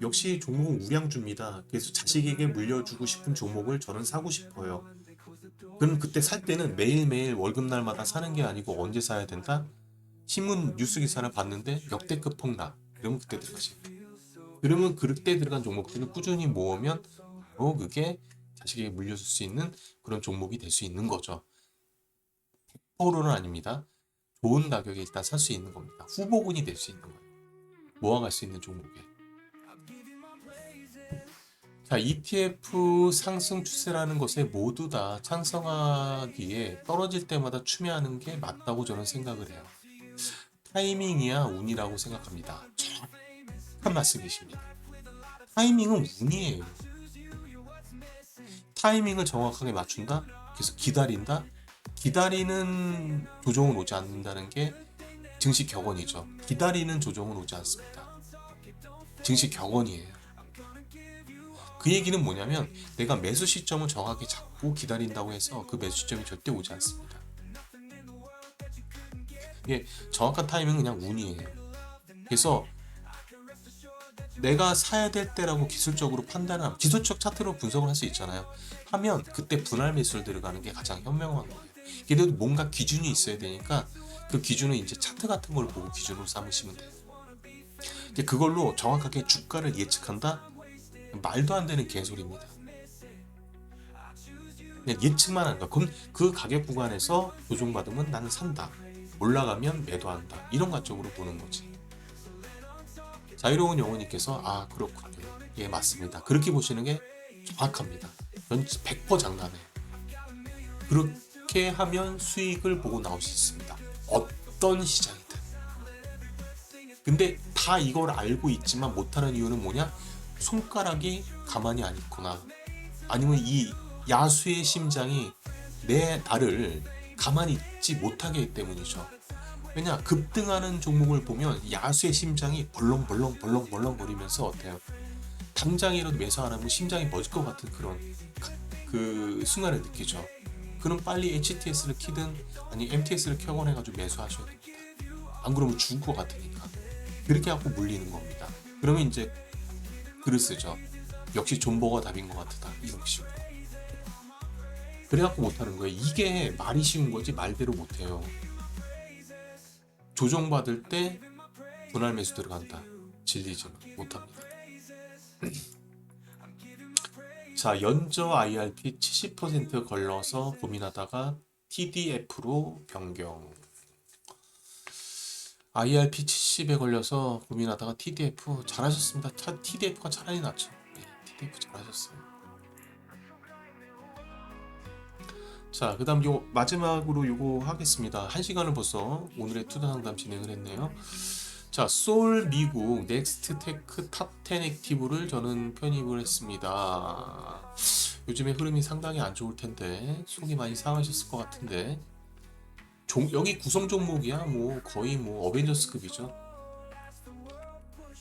역시 종목은 우량주입니다. 그래서 자식에게 물려주고 싶은 종목을 저는 사고 싶어요. 그럼 그때 살 때는 매일매일 월급날마다 사는 게 아니고 언제 사야 된다? 신문 뉴스 기사를 봤는데 역대급 폭락, 그러면 그때 들어가십니다. 그러면 그때 들어간 종목들을 꾸준히 모으면 바로 그게 자식에게 물려줄 수 있는 그런 종목이 될 수 있는 거죠. 100%는 아닙니다. 좋은 가격에 일단 살 수 있는 겁니다. 후보군이 될 수 있는 거예요. 모아갈 수 있는 종목에. 자, ETF 상승 추세라는 것에 모두 다 찬성하기에 떨어질 때마다 추매하는 게 맞다고 저는 생각을 해요. 타이밍이야 운이라고 생각합니다. 정확한 말씀이십니다. 타이밍은 운이에요. 타이밍을 정확하게 맞춘다? 그래서 기다린다? 기다리는 조정은 오지 않는다는 게 증시 격언이죠. 기다리는 조정은 오지 않습니다. 증시 격언이에요. 그 얘기는 뭐냐면 내가 매수 시점을 정확하게 잡고 기다린다고 해서 그 매수 시점이 절대 오지 않습니다. 이게 정확한 타이밍은 그냥 운이에요. 그래서 내가 사야 될 때라고 기술적으로 판단하면, 기술적 차트로 분석을 할 수 있잖아요. 하면 그때 분할 매수를 들어가는 게 가장 현명한 거예요. 그래도 뭔가 기준이 있어야 되니까 그 기준은 이제 차트 같은 걸 보고 기준으로 삼으시면 돼요. 근데 그걸로 정확하게 주가를 예측한다? 말도 안 되는 개소리입니다. 그냥 예측만 하는 거. 그럼 그 가격 구간에서 조정받으면 나는 산다. 올라가면 매도한다. 이런 관점으로 보는 거지. 자유로운 영혼님께서 그렇군요. 예, 맞습니다. 그렇게 보시는 게 정확합니다. 전 100% 장담해요. 그렇게 하면 수익을 보고 나올 수 있습니다. 어떤 시장이든. 근데 다 이걸 알고 있지만 못하는 이유는 뭐냐? 손가락이 가만히 안 있구나. 아니면 이 야수의 심장이 나를 가만히 있지 못하게 하기 때문이죠. 왜냐? 급등하는 종목을 보면 야수의 심장이 벌렁벌렁 거리면서 어때요? 당장이라도 매수 안 하면 심장이 멎을 것 같은 그런 그 순간을 느끼죠. 그럼 빨리 HTS를 키든 아니 MTS를 켜곤 해가지고 매수하셔야 됩니다. 안 그러면 죽을 것 같으니까. 그렇게 하고 물리는 겁니다. 그러면 이제 글을 쓰죠. 역시 존버가 답인 것 같다. 이런 식으로. 그래갖고 못하는 거예요. 이게 말이 쉬운 거지 말대로 못해요. 조정받을 때 분할 매수 들어간다. 질리지 못합니다. 자, 연저 IRP 70% 걸러서 고민하다가 TDF로 변경. IRP 70에 걸려서 고민하다가 TDF 잘하셨습니다. TDF가 차라리 낫죠. 네, TDF 잘하셨어요. 자, 그 다음 요 마지막으로 요거 하겠습니다. 1시간을 벌써 오늘의 투자 상담 진행을 했네요. 자, 솔 미국 넥스트테크 탑10 액티브를 저는 편입을 했습니다. 요즘에 흐름이 상당히 안 좋을 텐데 속이 많이 상하셨을 것 같은데 여기 구성 종목이야 뭐 거의 뭐 어벤져스급이죠.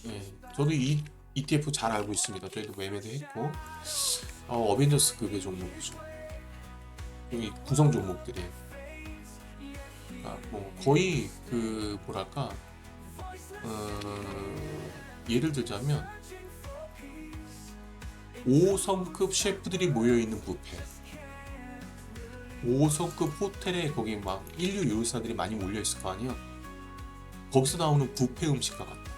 예, 저도 이 ETF 잘 알고 있습니다. 저희도 매매도 했고 어벤져스급의 종목이죠. 여기 구성 종목들이 뭐 거의 그 뭐랄까 예를 들자면 5성급 셰프들이 모여있는 뷔페, 5성급 호텔에 거기 막 인류 요리사들이 많이 몰려있을 거 아니야. 거기서 나오는 뷔페 음식과 같다.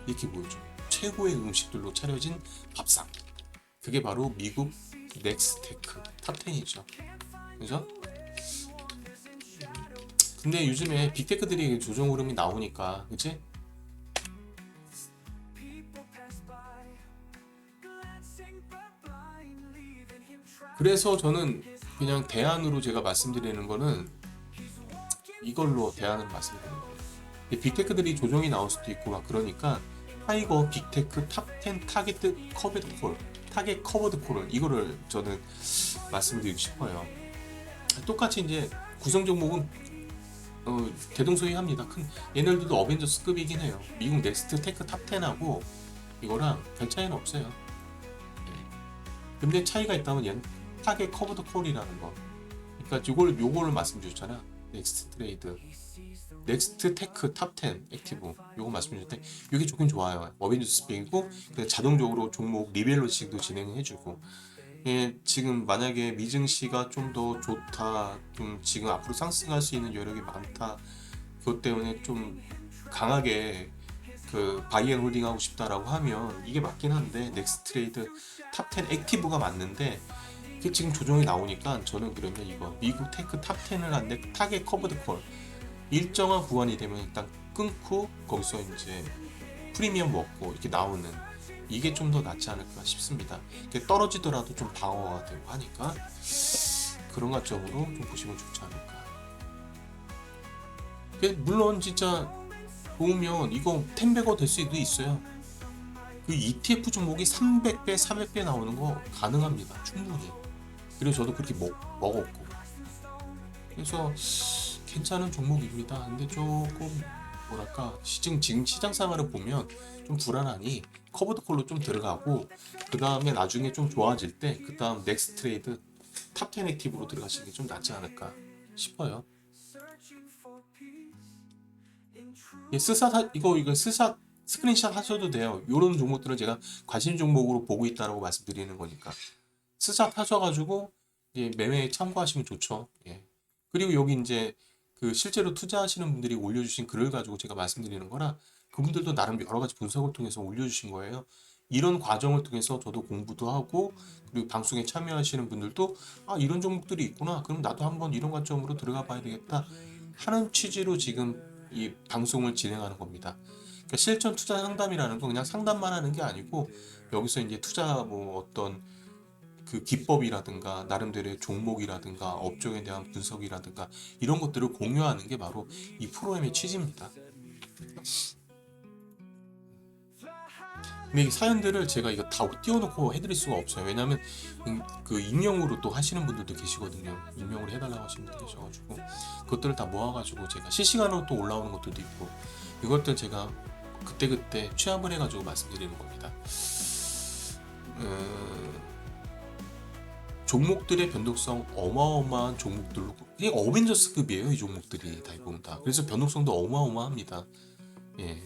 이렇게 보여줘. 최고의 음식들로 차려진 밥상. 그게 바로 미국 넥스테크 탑10이죠. 그죠? 근데 요즘에 빅테크들이 조정 흐름이 나오니까, 그치? 그래서 저는 그냥 대안으로 제가 말씀드리는 거는 이걸로 대안을 말씀드리는 거예요. 빅테크들이 조정이 나올 수도 있고 막 그러니까 타이거 빅테크 탑10 타겟 커버드 콜을 이거를 저는 말씀드리고 싶어요. 똑같이 이제 구성 종목은 대동소이합니다. 큰 얘네들도 어벤져스급이긴 해요. 미국 넥스트 테크 탑10하고 이거랑 별 차이는 없어요. 근데 차이가 있다면 얘는 타겟 커버드 콜이라는 거. 그러니까 요거를 말씀드렸잖아. 넥스트 트레이드, 넥스트 테크 탑10 액티브 요거 말씀드렸는데 이게 좋긴 좋아요. 어벤져스 스펙이고 자동적으로 종목 리밸런싱도 진행해주고. 예, 지금 만약에 미증시가 좀 더 좋다, 좀 지금 앞으로 상승할 수 있는 여력이 많다, 그것 때문에 좀 강하게 그 바이앤 홀딩 하고 싶다라고 하면 이게 맞긴 한데 넥스트 트레이드 탑10 액티브가 맞는데 그 지금 조정이 나오니까 저는 그러면 이거 미국 테크 탑10을 한데 타겟 커버드 콜 일정한 구간이 되면 일단 끊고 거기서 이제 프리미엄 먹고 이렇게 나오는 이게 좀 더 낫지 않을까 싶습니다. 떨어지더라도 좀 방어가 되고 하니까 그런 관점으로 좀 보시면 좋지 않을까. 물론 진짜 좋으면 이거 10배가 될 수도 있어요. 그 ETF 종목이 300배, 400배 나오는 거 가능합니다. 충분히. 그리고 저도 그렇게 먹었고. 그래서 괜찮은 종목입니다. 근데 조금 뭐랄까 지금 시장 상황을 보면 좀 불안하니 커버드 콜로 좀 들어가고 그 다음에 나중에 좀 좋아질 때 그 다음 넥스트 트레이드 탑10 액티브로 들어가시는 게 좀 낫지 않을까 싶어요. 예, 이거 스샷 스크린샷 하셔도 돼요. 이런 종목들은 제가 관심 종목으로 보고 있다라고 말씀드리는 거니까 스샷 하셔가지고 예, 매매에 참고하시면 좋죠. 예. 그리고 여기 이제 그 실제로 투자하시는 분들이 올려주신 글을 가지고 제가 말씀드리는 거라 그분들도 나름 여러 가지 분석을 통해서 올려주신 거예요. 이런 과정을 통해서 저도 공부도 하고 그리고 방송에 참여하시는 분들도 이런 종목들이 있구나. 그럼 나도 한번 이런 관점으로 들어가 봐야 되겠다 하는 취지로 지금 이 방송을 진행하는 겁니다. 그러니까 실전 투자 상담이라는 건 그냥 상담만 하는 게 아니고 여기서 이제 투자 뭐 어떤 그 기법이라든가 나름대로의 종목이라든가 업종에 대한 분석이라든가 이런 것들을 공유하는 게 바로 이 프로그램의 취지입니다. 근데 이 사연들을 제가 이거 다 띄워놓고 해드릴 수가 없어요. 왜냐하면 그 익명으로 또 하시는 분들도 계시거든요. 익명으로 해달라고 하시는 분들 계셔가지고 그것들을 다 모아가지고 제가 실시간으로 또 올라오는 것들도 있고 이것들 제가 그때그때 취합을 해가지고 말씀드리는 겁니다. 종목들의 변동성 어마어마한 종목들로 그냥 어벤져스급이에요. 이 종목들이 대부분 다. 그래서 변동성도 어마어마합니다. 예.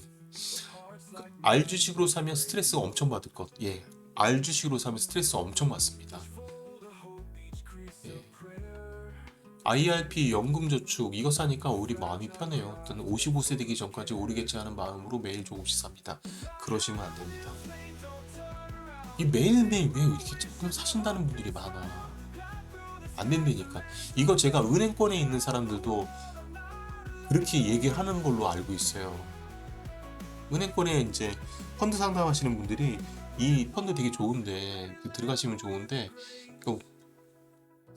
R 주식으로 사면 스트레스가 엄청 받을 것. 예. R 주식으로 사면 스트레스 엄청 받습니다. 예. IRP 연금저축 이거 사니까 우리 마음이 편해요. 일단 55세 되기 전까지 오르겠지 하는 마음으로 매일 조금씩 삽니다. 그러시면 안 됩니다. 이 매일매일 왜 이렇게 조금 사신다는 분들이 많아. 안 된다니까. 이거 제가 은행권에 있는 사람들도 그렇게 얘기하는 걸로 알고 있어요. 은행권에 이제 펀드 상담하시는 분들이 이 펀드 되게 좋은데 들어가시면 좋은데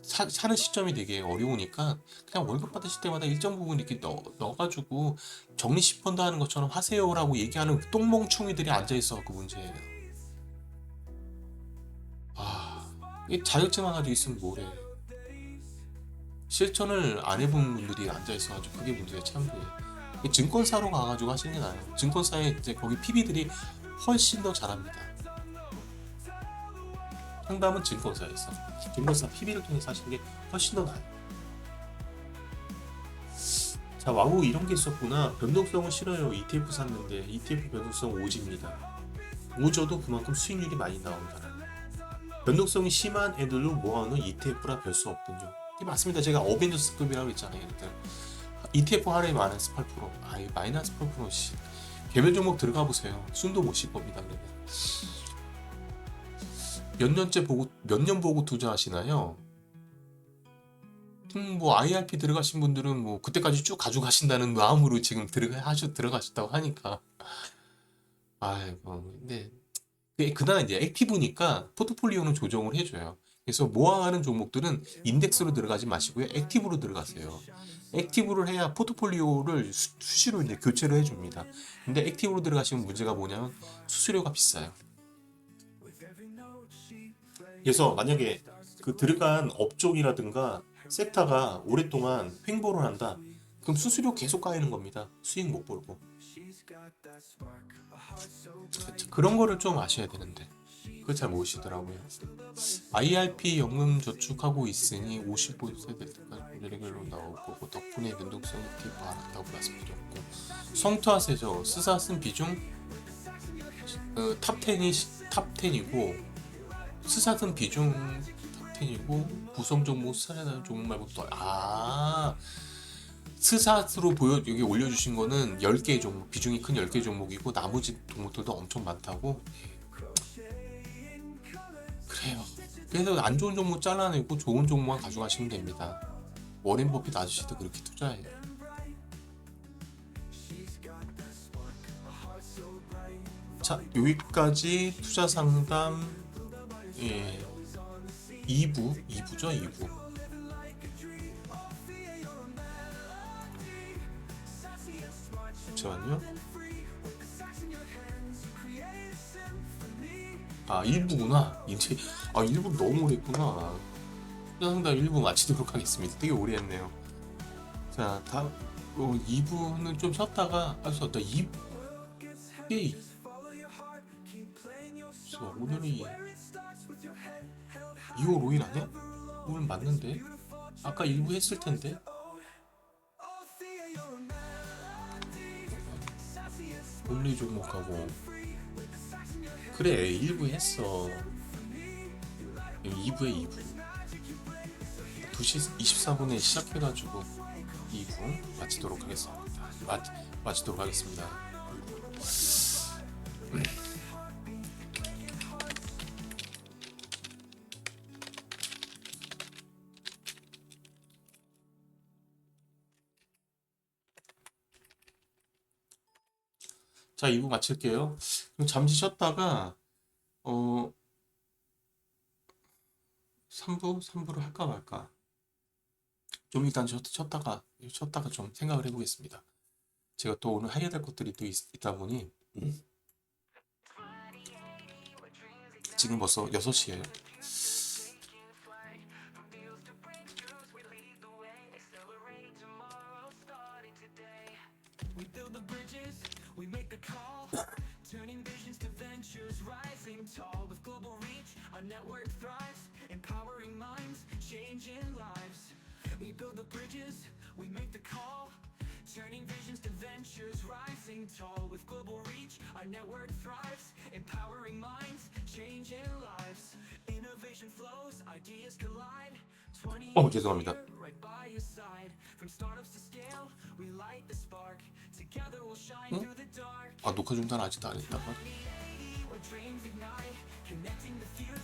사는 시점이 되게 어려우니까 그냥 월급 받으실 때마다 일정 부분 이렇게 넣어가지고 적립식 펀드 하는 것처럼 하세요라고 얘기하는 똥멍충이들이 앉아있어. 그 문제예요. 이 자격증만 가지고 있으면 뭐래. 실천을 안 해본 분들이 앉아있어가지고 그게 문제예요. 참고에. 증권사로 가가지고 하시는 게 나아요. 증권사에 이제 거기 PB들이 훨씬 더 잘합니다. 상담은 증권사에서. 증권사 PB를 통해서 하시는 게 훨씬 더 나아요. 자, 와우 이런 게 있었구나. 변동성은 싫어요. ETF 샀는데 ETF 변동성 5G입니다. 5저도 그만큼 수익률이 많이 나온다는. 변동성이 심한 애들로 모아놓은 ETF라 별 수 없군요. 이게 맞습니다. 제가 어벤져스급이라고 했잖아요. 일단 ETF 할애 마이너스 8%. 아이 마이너스 8% 씨. 개별 종목 들어가 보세요. 숨도 못 쉴 겁니다. 그러면. 몇 년 보고 투자하시나요? 뭐 IRP 들어가신 분들은 뭐 그때까지 쭉 가져가신다는 마음으로 지금 들어가셨다고 하니까. 아이고, 근데 그나마 이제 액티브니까 포트폴리오는 조정을 해줘요. 그래서 모아가는 종목들은 인덱스로 들어가지 마시고요. 액티브로 들어가세요. 액티브를 해야 포트폴리오를 수시로 이제 교체를 해줍니다. 근데 액티브로 들어가시면 문제가 뭐냐면 수수료가 비싸요. 그래서 만약에 그 들어간 업종이라든가 섹터가 오랫동안 횡보를 한다. 그럼 수수료 계속 까이는 겁니다. 수익 못 벌고. 그런 거를 좀 아셔야 되는데 그걸 잘 모르시더라고요. IRP 연금 저축하고 있으니 55세 될 때까지 레귤로 나올 거고 덕분에 변동성 ETF 알았다고 말씀드렸고 성투하세죠. 스사슨 비중 탑10이고 스사슨 비중 탑10이고 구성 종목 스사라는 종목 말고 또 스사스로 여기 올려주신 거는 10개의 종목, 비중이 큰 10개 종목이고 나머지 종목들도 엄청 많다고. 그래요. 그래서 안 좋은 종목 잘라내고 좋은 종목만 가져가시면 됩니다. 워렌 버핏 아저씨도 그렇게 투자해요. 자, 여기까지 투자 상담 2부죠, 2부. 잠시만요. 1부구나. 이제 1부 너무 오래 했구나. 투자 상담 1부 마치도록 하겠습니다. 되게 오래 했네요. 자, 2부는 좀 쉬었다가 2부 오늘이 2월 5일 아니야? 오늘 맞는데? 아까 1부 했을 텐데? 원리 종목하고 그래 1부 했어. 2부에 2시 24분에 시작해가지고 2부 마치도록 하겠습니다. 마치도록 하겠습니다. 자, 2부 마칠게요. 그럼 잠시 쉬었다가 3부를 할까 말까. 좀 일단 쉬었다가 좀 생각을 해보겠습니다. 제가 또 오늘 해야 될 것들이 또 있다 보니 지금 벌써 6시예요. Turning visions to ventures, rising tall with global reach. Our network thrives, empowering minds, changing lives. We build the bridges, we make the call. Turning visions to ventures. ventures rising tall with global reach. Our network thrives, empowering minds, changing lives. Innovation flows, ideas collide. 20 죄송합니다. years here, right by your side. From startups to scale, we light the spark. Together we'll shine through the dark. 녹화 중단 아직도 안 했다가. 2080, where dreams ignite, connecting the future.